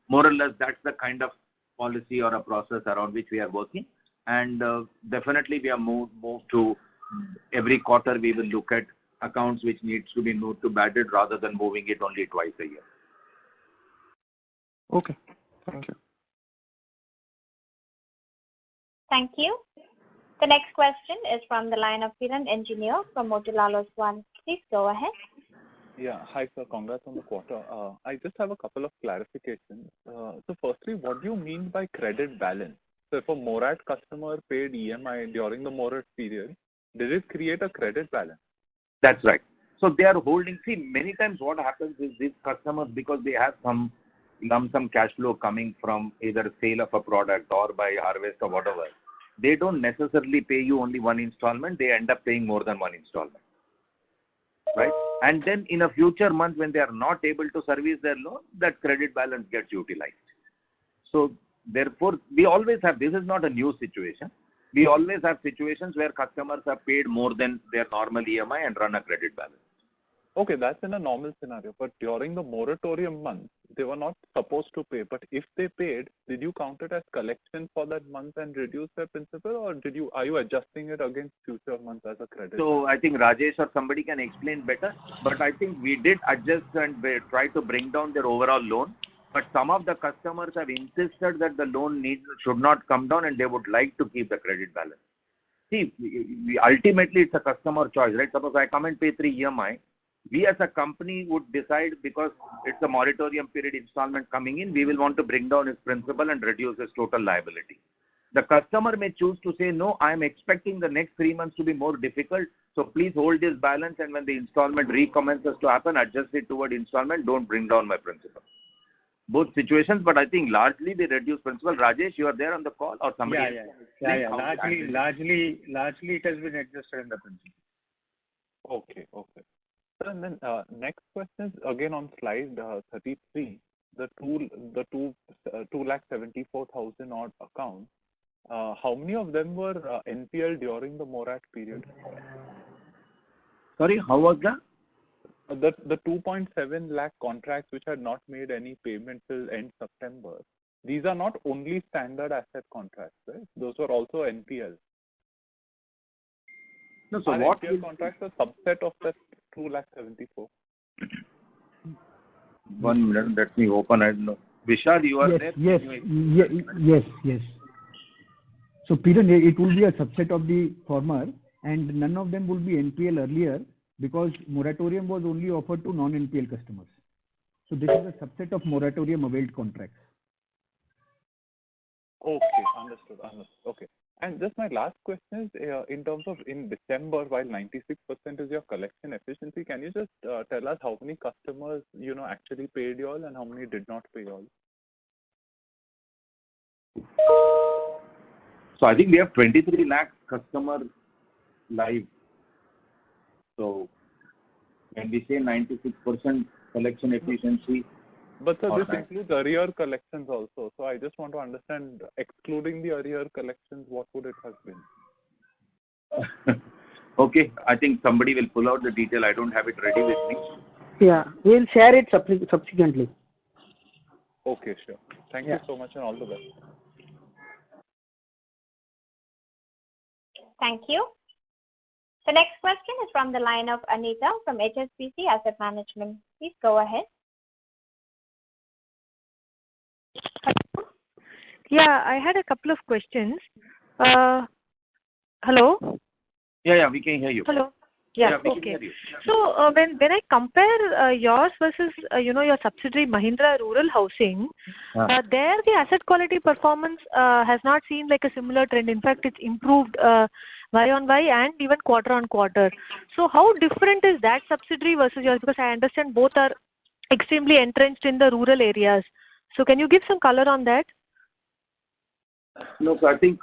More or less, that's the kind of policy or a process around which we are working. And definitely we are moved to every quarter we will look at accounts which needs to be moved to bad debt rather than moving it only twice a year. Okay. Thank you. Thank you. The next question is from the line of Kiran Engineer from Motilal Oswal. Please go ahead. Yeah. Hi, sir. Congrats on the quarter. I just have a couple of clarifications. So firstly, what do you mean by credit balance? So if a morat customer paid EMI during the morat period, did it create a credit balance? That's right. So they are holding. See, many times what happens is these customers, because they have some lump sum cash flow coming from either sale of a product or by harvest or whatever, they don't necessarily pay you only one installment. They end up paying more than one installment. Right? And then in a future month when they are not able to service their loan, that credit balance gets utilized. So therefore, we always have, this is not a new situation. We always have situations where customers have paid more than their normal EMI and run a credit balance. Okay, that's in a normal scenario. But during the moratorium month, they were not supposed to pay. But if they paid, did you count it as collection for that month and reduce their principal, or are you adjusting it against future months as a credit? So I think Rajesh or somebody can explain better. But I think we did adjust and try to bring down their overall loan. But some of the customers have insisted that the loan should not come down and they would like to keep the credit balance. See, ultimately it's a customer choice, right? Suppose I come and pay 3 EMI. We as a company would decide, because it's a moratorium period installment coming in, we will want to bring down his principal and reduce his total liability. The customer may choose to say, no, I am expecting the next 3 months to be more difficult, so please hold this balance, and when the installment recommences to happen, adjust it toward installment, don't bring down my principal. Both situations, but I think largely they reduce principal. Rajesh, you are there on the call or somebody else? Yeah. Largely it has been adjusted in the principal. Okay. And then next question is again on slide 33, the 2,74,000 odd accounts. How many of them were NPL during the morat period? Sorry, how was that? The 2.7 lakh contracts which had not made any payment till end September. These are not only standard asset contracts, right? Those were also NPL. No, so are what NPL contracts a subset of that 2,74,000? 1 minute, let me open. I don't know. Vishal, you are there? Yes. So, Piran, it will be a subset of the former, and none of them will be NPL earlier because moratorium was only offered to non-NPL customers. So this is a subset of moratorium availed contracts. Okay, understood. Okay. And just my last question is, in terms of in December, while 96% is your collection efficiency, can you just tell us how many customers, actually paid you all and how many did not pay you all? So I think we have 23 lakh customers live. So when we say 96% collection efficiency. But sir, this includes arrear collections also. So I just want to understand, excluding the arrear collections, what would it have been? Okay, I think somebody will pull out the detail. I don't have it ready with me. Yeah, we'll share it subsequently. Okay, sure. Thank you so much and all the best. Thank you. The next question is from the line of Anita from HSBC Asset Management. Please go ahead. Yeah, I had a couple of questions. Hello? Yeah, we can hear you. Hello? Yeah, we okay. can hear you. So when I compare yours versus your subsidiary Mahindra Rural Housing, there the asset quality performance has not seen like a similar trend. In fact, it's improved Y on Y and even quarter on quarter. So how different is that subsidiary versus yours? Because I understand both are extremely entrenched in the rural areas. So can you give some color on that? No, so I think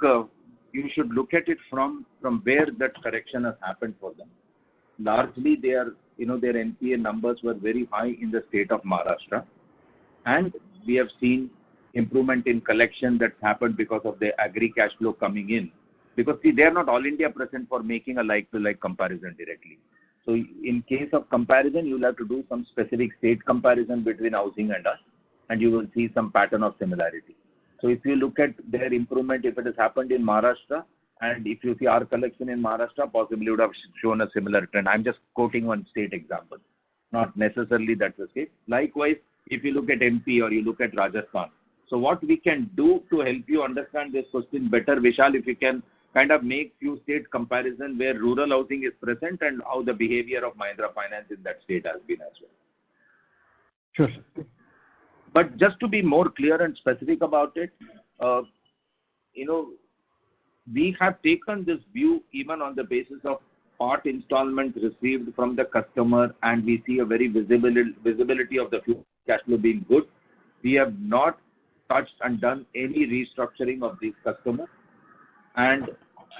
you should look at it from where that correction has happened for them. Largely, their NPA numbers were very high in the state of Maharashtra, and we have seen improvement in collection that's happened because of the agri cash flow coming in. Because see, they are not all India present for making a like-to-like comparison directly. So in case of comparison, you'll have to do some specific state comparison between housing and us, and you will see some pattern of similarity. So if you look at their improvement, if it has happened in Maharashtra, and if you see our collection in Maharashtra, possibly would have shown a similar trend. I'm just quoting one state example, not necessarily that's the case. Likewise, if you look at MP or you look at Rajasthan. So what we can do to help you understand this question better, Vishal, if you can kind of make few state comparison where rural housing is present and how the behavior of Mahindra Finance in that state has been as well. Sure, sir. But just to be more clear and specific about it, we have taken this view even on the basis of part installment received from the customer, and we see a very visibility of the future cash flow being good. We have not touched and done any restructuring of these customers. And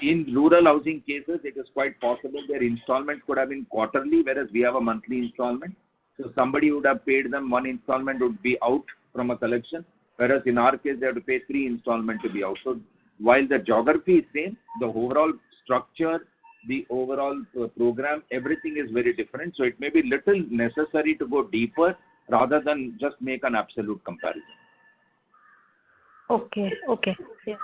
in rural housing cases, it is quite possible their installment could have been quarterly, whereas we have a monthly installment. So somebody would have paid them one installment would be out from a collection, whereas in our case, they have to pay 3 installments to be out. So while the geography is same, the overall structure, the overall program, everything is very different. So it may be little necessary to go deeper rather than just make an absolute comparison. Okay. Yeah.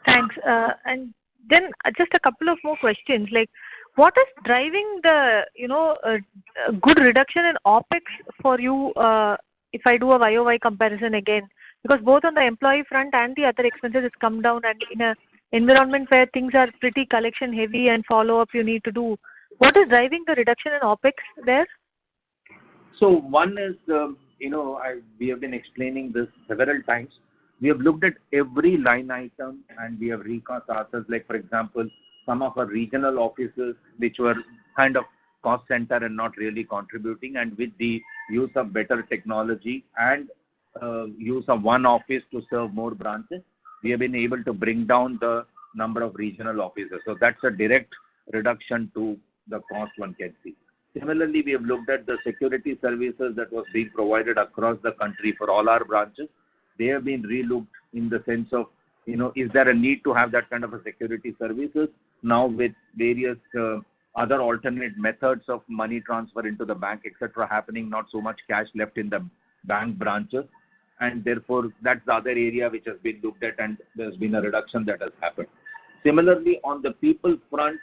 Thanks. And then just a couple of more questions. Like, what is driving the good reduction in OPEX for you? If I do a YOY comparison again, because both on the employee front and the other expenses it's come down, and in an environment where things are pretty collection heavy and follow up you need to do, what is driving the reduction in OPEX there? So one is, we have been explaining this several times. We have looked at every line item and we have recast ourselves. Like, for example, some of our regional offices, which were kind of cost center and not really contributing, and with the use of better technology and use of one office to serve more branches, we have been able to bring down the number of regional offices. So that's a direct reduction to the cost one can see. Similarly, we have looked at the security services that was being provided across the country for all our branches. They have been relooked in the sense of, is there a need to have that kind of a security services now with various other alternate methods of money transfer into the bank, etc. happening, not so much cash left in the bank branches. And therefore, that's the other area which has been looked at, and there's been a reduction that has happened. Similarly, on the people front,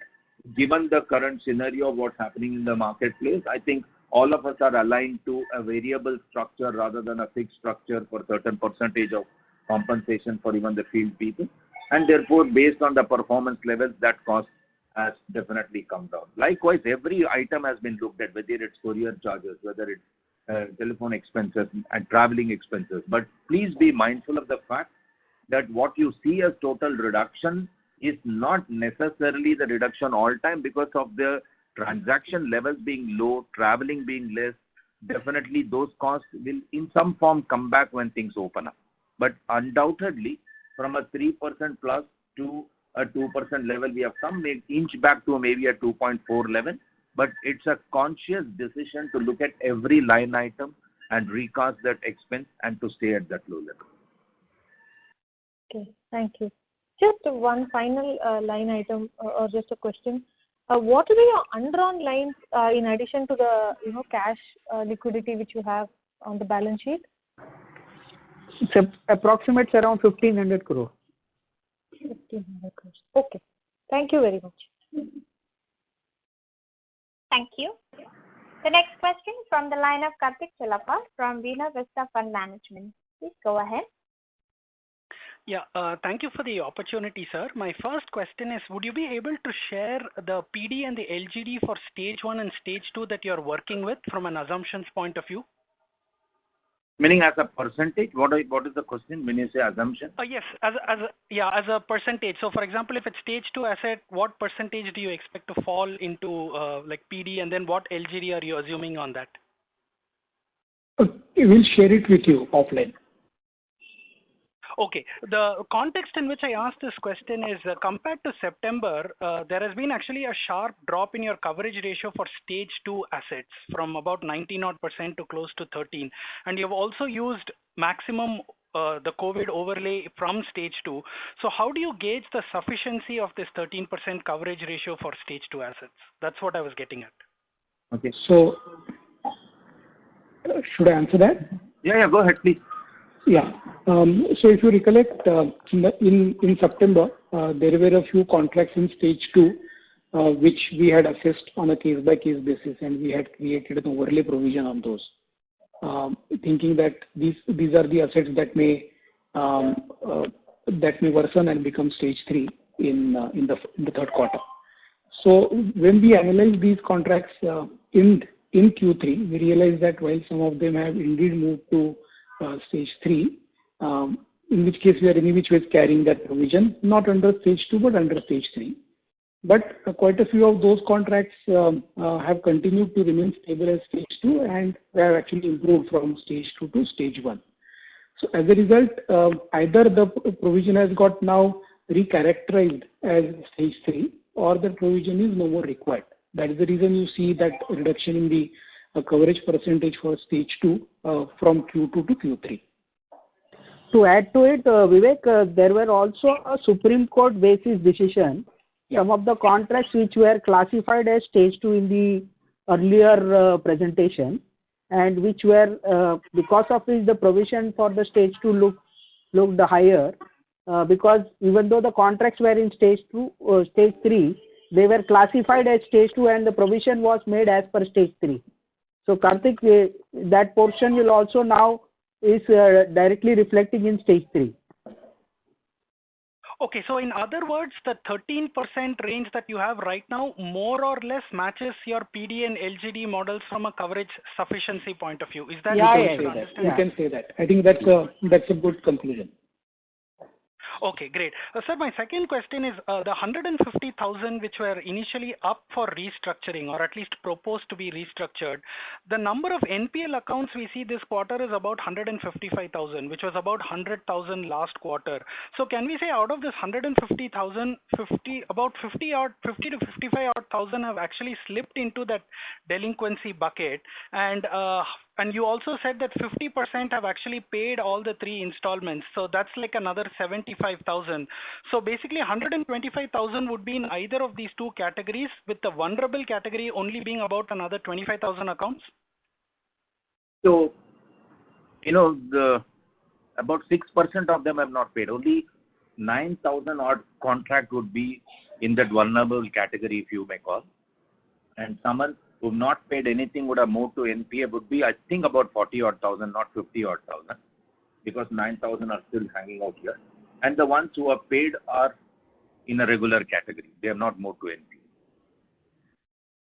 given the current scenario of what's happening in the marketplace, I think all of us are aligned to a variable structure rather than a fixed structure for certain percentage of compensation for even the field people. And therefore, based on the performance levels, that cost has definitely come down. Likewise, every item has been looked at, whether it's courier charges, whether it's telephone expenses and traveling expenses. But please be mindful of the fact that what you see as total reduction is not necessarily the reduction all time, because of the transaction levels being low, traveling being less. Definitely those costs will in some form come back when things open up. But undoubtedly, from a 3% plus to a 2% level, we have some inch back to maybe a 2.4 level. But it's a conscious decision to look at every line item and recast that expense and to stay at that low level. Okay, thank you. Just one final line item or just a question. What will be your undrawn lines in addition to the cash liquidity which you have on the balance sheet? It's approximates around 1,500 crore. 1,500 crores. Okay. Thank you very much. Thank you. The next question from the line of Karthik Chellappa from Vina Vista Fund Management. Please go ahead. Yeah, thank you for the opportunity, sir. My first question is, would you be able to share the PD and the LGD for stage 1 and stage 2 that you're working with from an assumptions point of view? Meaning as a percentage? What is the question when you say assumption? Yes, as a percentage. So, for example, if it's stage 2 asset, what percentage do you expect to fall into like PD, and then what LGD are you assuming on that? We'll share it with you offline. Okay. The context in which I asked this question is compared to September, there has been actually a sharp drop in your coverage ratio for stage 2 assets from about 90% to close to 13%. And you've also used maximum the COVID overlay from stage 2. So how do you gauge the sufficiency of this 13% coverage ratio for stage 2 assets? That's what I was getting at. Okay. So should I answer that? Yeah, go ahead, please. Yeah. So if you recollect, in September, there were a few contracts in stage 2, which we had assessed on a case-by-case basis, and we had created an overlay provision on those, thinking that these are the assets that may worsen and become stage 3 in the third quarter. So when we analyze these contracts in Q3, we realize that while some of them have indeed moved to stage 3, in which case we are in which way carrying that provision, not under stage 2 but under stage 3. But quite a few of those contracts have continued to remain stable as stage 2 and have actually improved from stage 2 to stage 1. So as a result, either the provision has got now recharacterized as stage 3 or the provision is no more required. That is the reason you see that reduction in the coverage percentage for stage 2 from Q2 to Q3. To add to it, Vivek, there were also a Supreme Court basis decision. Some of the contracts which were classified as stage 2 in the earlier presentation, and which were because of which the provision for the stage 2 looked higher, because even though the contracts were in stage 3, they were classified as stage 2 and the provision was made as per stage 3. So Karthik, that portion will also now is directly reflecting in stage 3. Okay, so in other words, the 13% range that you have right now more or less matches your PD and LGD models from a coverage sufficiency point of view. Is that You can say that. I think that's a good conclusion. Okay, great. Sir, my second question is the 150,000 which were initially up for restructuring or at least proposed to be restructured. The number of NPL accounts we see this quarter is about 155,000, which was about 100,000 last quarter. So can we say out of this 150,000, about 50 to 55,000 have actually slipped into that delinquency bucket, and you also said that 50% have actually paid all the 3 installments. So that's like another 75,000. So basically 125,000 would be in either of these 2 categories, with the vulnerable category only being about another 25,000 accounts? So, about 6% of them have not paid. Only 9,000 odd contract would be in that vulnerable category, if you may call. And someone who have not paid anything would have moved to NPA would be, I think, about 40,000, not 50,000, because 9,000 are still hanging out here. And the ones who have paid are in a regular category. They have not moved to NPA.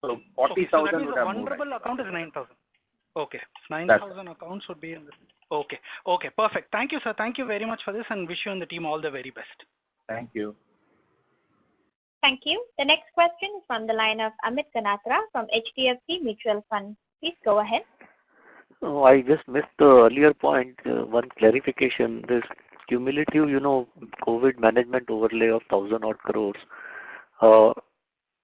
So 40,000 so that means would the have moved. vulnerable account is 9,000. Okay, 9,000 accounts would be in this. Okay, perfect. Thank you, sir. Thank you very much for this, and wish you and the team all the very best. Thank you. Thank you. The next question is from the line of Amit Ganatra from HDFC Mutual Fund. Please go ahead. Oh, I just missed the earlier point. One clarification. This cumulative, COVID management overlay of 1,000 odd crores.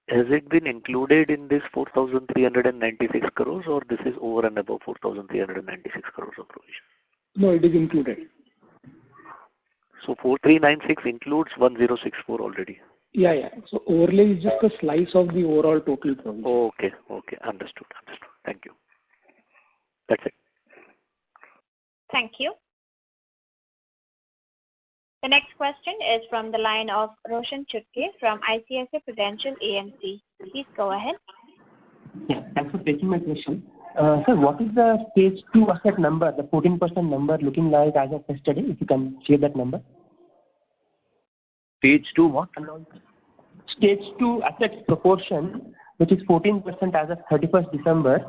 Has it been included in this 4,396 crores, or this is over and above 4,396 crores of provision? No, it is included. So 4,396 includes 1,064 already. Yeah. So overlay is just a slice of the overall total provision. Okay. Understood. Thank you. That's it. Thank you. The next question is from the line of Roshan Chutke from ICICI Prudential AMC. Please go ahead. Yeah, thanks for taking my question. Sir, what is the stage 2 asset number, the 14% number looking like as of yesterday, if you can share that number? Stage 2 what? Stage 2 assets proportion, which is 14% as of 31st December.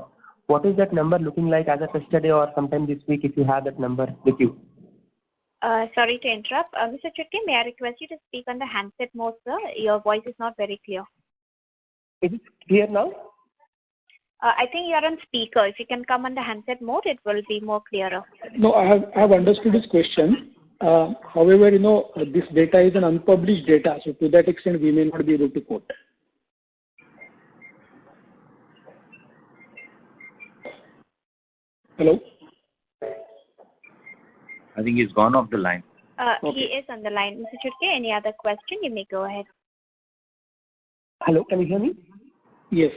What is that number looking like as of yesterday or sometime this week, if you have that number with you? Sorry to interrupt. Mr. Chutke, may I request you to speak on the handset mode, sir? Your voice is not very clear. Is it clear now? I think you are on speaker. If you can come on the handset mode, it will be more clearer. No, I have understood his question. However, this data is an unpublished data, so to that extent, we may not be able to quote. Hello? I think he's gone off the line. He is on the line. Mr. Chutke, any other question? You may go ahead. Hello, can you hear me? Yes.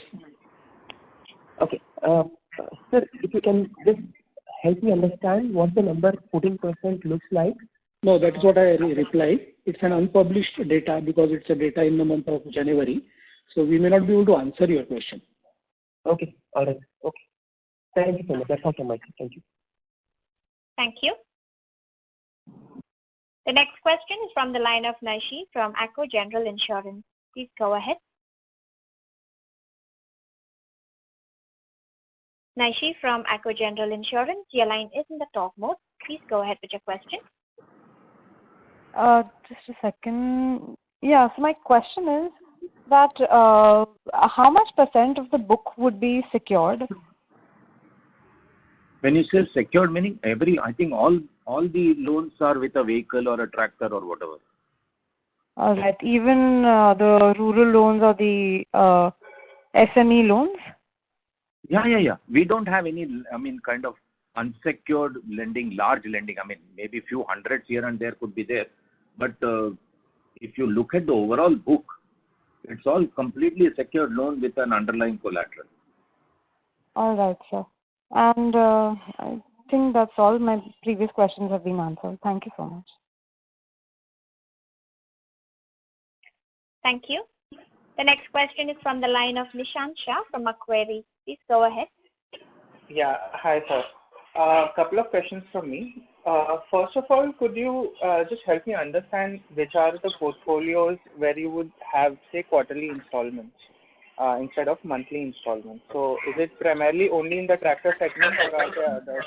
Okay. Sir, if you can just help me understand what the number 14% looks like. No, that is what I replied. It's an unpublished data because it's a data in the month of January. So we may not be able to answer your question. Okay. All right. Okay. Thank you so much. That's all from my side. Thank you. Thank you. The next question is from the line of Naishi from Acko General Insurance. Please go ahead. Naishi from Acko General Insurance, your line is in the talk mode. Please go ahead with your question. Just a second. Yeah, so my question is that how much % of the book would be secured? When you say secured, meaning I think all the loans are with a vehicle or a tractor or whatever. All right, even the rural loans or the SME loans? Yeah. We don't have any, kind of unsecured lending, large lending. Maybe few hundreds here and there could be there. But if you look at the overall book, it's all completely secured loan with an underlying collateral. All right, sir. And I think that's all. My previous questions have been answered. Thank you so much. Thank you. The next question is from the line of Nishant Shah from Macquarie. Please go ahead. Yeah. Hi, sir. A couple of questions from me. First of all, could you just help me understand which are the portfolios where you would have, say, quarterly installments instead of monthly installments? So is it primarily only in the tractor segment or are there others?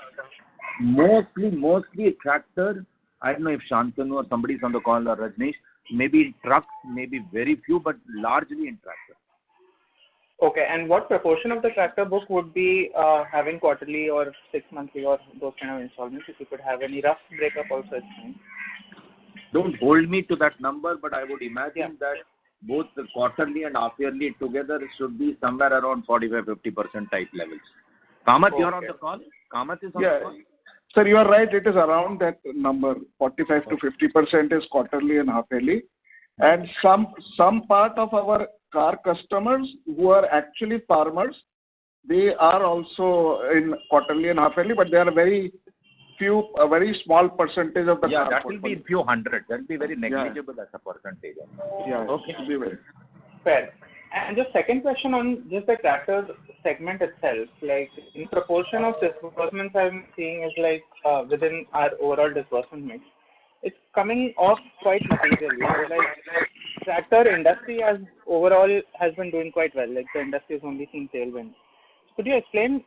Mostly tractor. I don't know if Shantanu or somebody's on the call or Rajneesh. Maybe trucks, maybe very few, but largely in tractor. Okay, and what proportion of the tractor book would be having quarterly or 6 monthly or those kind of installments? If you could have any rough breakup also, it's fine. Don't hold me to that number, but I would imagine that both the quarterly and half yearly together should be somewhere around 45-50% type levels. Kamath, you're on the call? Kamath is on the call? Sir, you are right. It is around that number. 45 to 50% is quarterly and half yearly. And some part of our car customers who are actually farmers, they are also in quarterly and half yearly, but they are a very small percentage of the car that portfolio. will be few hundred. That will be very negligible as a percentage. Yeah, okay. Be very fair. And just second question on just the tractor segment itself, like in proportion of disbursements I'm seeing is like within our overall disbursement mix, it's coming off quite materially. So like tractor industry as overall has been doing quite well. Like the industry has only seen tailwind. Could you explain,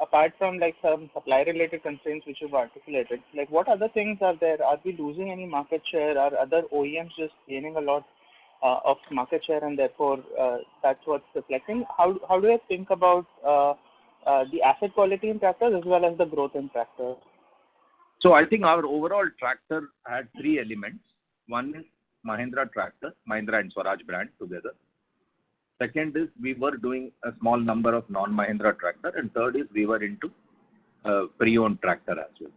apart from like some supply related constraints which you've articulated, like what other things are there? Are we losing any market share? Are other OEMs just gaining a lot of market share and therefore that's what's reflecting? How do you think about the asset quality in tractors as well as the growth in tractors? So I think our overall tractor had three elements. One is Mahindra tractor, Mahindra and Swaraj brand together. Second is we were doing a small number of non-Mahindra tractor, and third is we were into pre-owned tractor as well.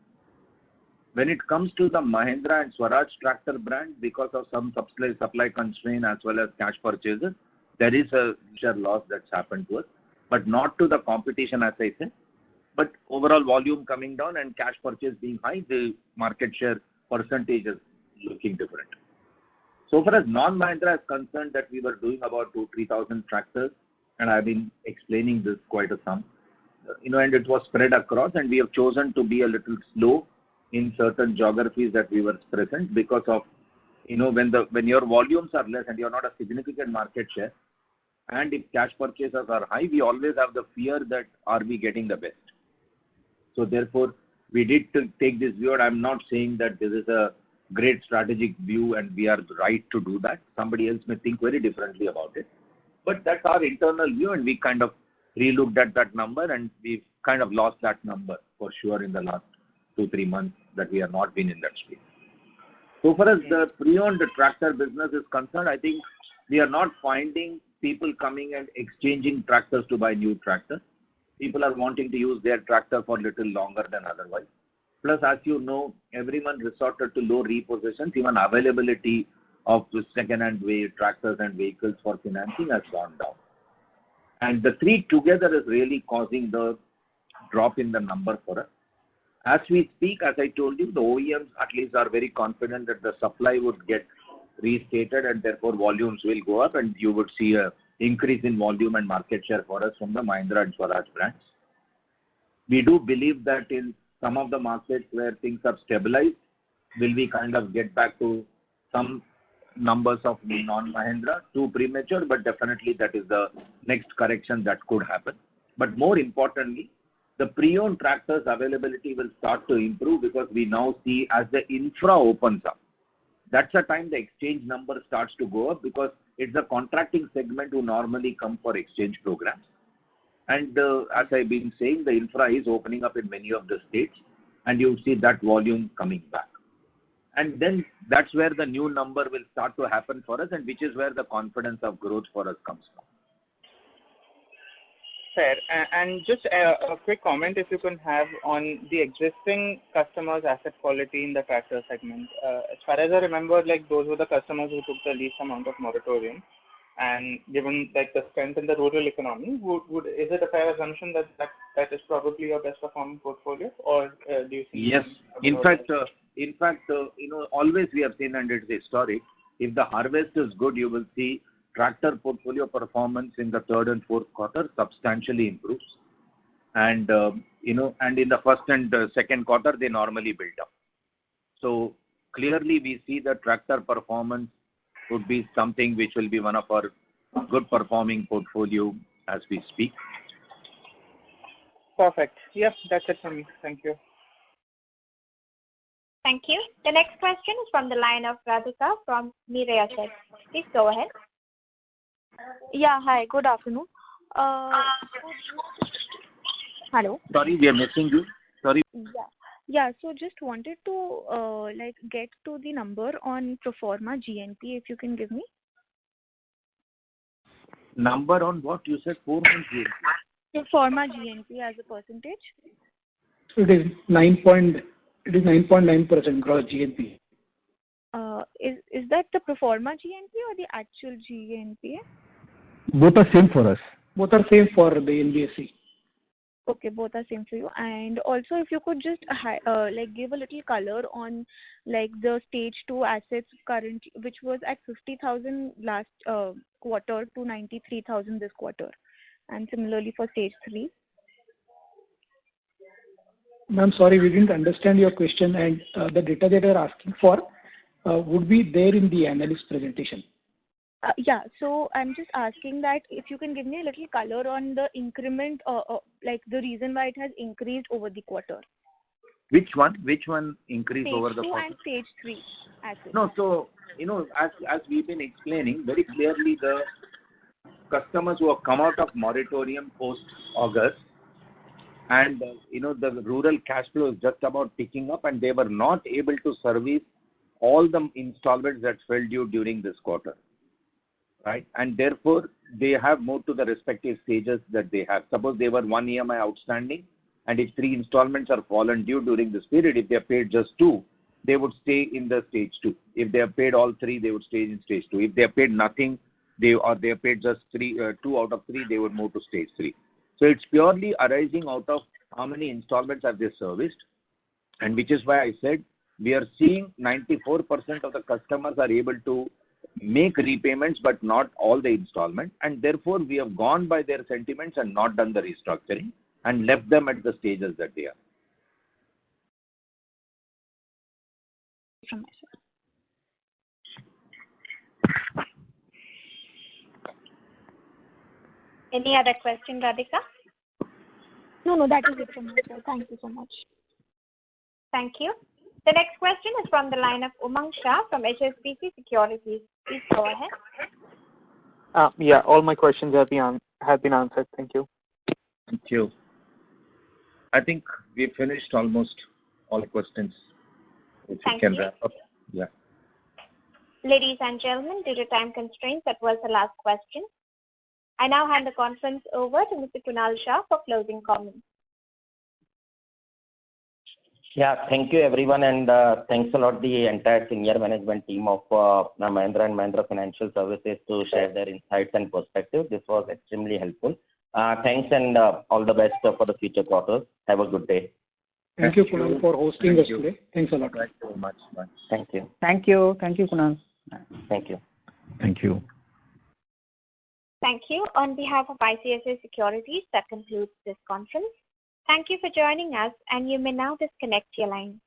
When it comes to the Mahindra and Swaraj tractor brand, because of some supply constraint as well as cash purchases, there is a share loss that's happened to us, but not to the competition as I said. But overall volume coming down and cash purchase being high, the market share percentage is looking different. So far as non-Mahindra is concerned, that we were doing about 2,000-3,000 tractors, and I've been explaining this quite a sum. And it was spread across, and we have chosen to be a little slow in certain geographies that we were present because of, when your volumes are less and you're not a significant market share, and if cash purchases are high, we always have the fear that are we getting the best. So therefore, we did to take this view, and I'm not saying that this is a great strategic view and we are right to do that. Somebody else may think very differently about it. But that's our internal view, and we kind of re-looked at that number, and we've kind of lost that number for sure in the last 2-3 months that we have not been in that space. So far as the pre-owned tractor business is concerned, I think we are not finding people coming and exchanging tractors to buy new tractors. People are wanting to use their tractor for a little longer than otherwise. Plus, as you know, everyone resorted to low repossessions. Even availability of second-hand tractors and vehicles for financing has gone down. And the three together is really causing the drop in the number for us. As we speak, as I told you, the OEMs at least are very confident that the supply would get restated and therefore volumes will go up and you would see a increase in volume and market share for us from the Mahindra and Swaraj brands. We do believe that in some of the markets where things have stabilized, will we kind of get back to some numbers of non-Mahindra? Too premature, but definitely that is the next correction that could happen. But more importantly, the pre-owned tractors availability will start to improve because we now see as the infra opens up. That's the time the exchange number starts to go up because it's the contracting segment who normally come for exchange programs. And as I've been saying, the infra is opening up in many of the states and you'll see that volume coming back. And then that's where the new number will start to happen for us and which is where the confidence of growth for us comes from. Fair. And just a quick comment if you can have on the existing customers' asset quality in the tractor segment. As far as I remember, like those were the customers who took the least amount of moratorium. And given like the strength in the rural economy, is it a fair assumption that is probably your best performing portfolio, or do you see? Yes. In fact, always we have seen, and it's historic. If the harvest is good, you will see tractor portfolio performance in the third and fourth quarter substantially improves, and and in the first and second quarter they normally build up. So clearly we see the tractor performance would be something which will be one of our good performing portfolio as we speak. Perfect. Yes, that's it from me. Thank you. Thank you. The next question is from the line of Radhika from Mirae Asset. Please go ahead. Yeah, hi, good afternoon. Hello. Sorry, we are missing you. Sorry. Yeah. So just wanted to get to the number on pro forma GNP, if you can give me. Number on what you said? 4 months GNP. Pro forma GNP as a percentage. It is 9.9% gross GNP. Is that the pro forma GNP or the actual GNP? Both are same for us. Both are same for the NBFC. Okay, both are same for you. And also, if you could just give a little color on the stage 2 assets current, which was at 50,000 last quarter to 93,000 this quarter, and similarly for stage 3. Ma'am, sorry, we didn't understand your question, and the data that you're asking for would be there in the analyst presentation. Yeah, so I'm just asking that if you can give me a little color on the increment, the reason why it has increased over the quarter. Which one increased stage over the two quarter? And stage 3 assets. No, so, as we've been explaining, very clearly the customers who have come out of moratorium post-August and, the rural cash flow is just about picking up and they were not able to service all the installments that fell due during this quarter. Right? And therefore, they have moved to the respective stages that they have. Suppose they were 1 EMI outstanding, and if 3 installments are fallen due during this period, if they have paid just 2, they would stay in the stage 2. If they have paid all 3, they would stay in stage 2. If they have paid nothing, they have paid just 2 out of 3, they would move to stage 3. So it's purely arising out of how many installments have they serviced, and which is why I said we are seeing 94% of the customers are able to make repayments but not all the installment, and therefore we have gone by their sentiments and not done the restructuring and left them at the stages that they are. From Any other question, Radhika? No, that is it from my side. Thank you so much. Thank you. The next question is from the line of Umang Shah from HSBC Securities. Please go ahead. Yeah, all my questions have been answered. Thank you. Thank you. I think we finished almost all questions. If Thank you can you. wrap up. Yeah. Ladies and gentlemen, due to time constraints, that was the last question. I now hand the conference over to Mr. Kunal Shah for closing comments. Yeah, thank you everyone, and thanks a lot the entire senior management team of Mahindra and Mahindra Financial Services to share their insights and perspective. This was extremely helpful. Thanks and all the best for the future quarters. Have a good day. Thank you, Kunal, for hosting us today. Thanks a lot. Thank you very much. Thank you. Thank you. Thank you, Kunal. Thank you. Thank you. Thank you. On behalf of ICICI Securities, that concludes this conference. Thank you for joining us, and you may now disconnect your line.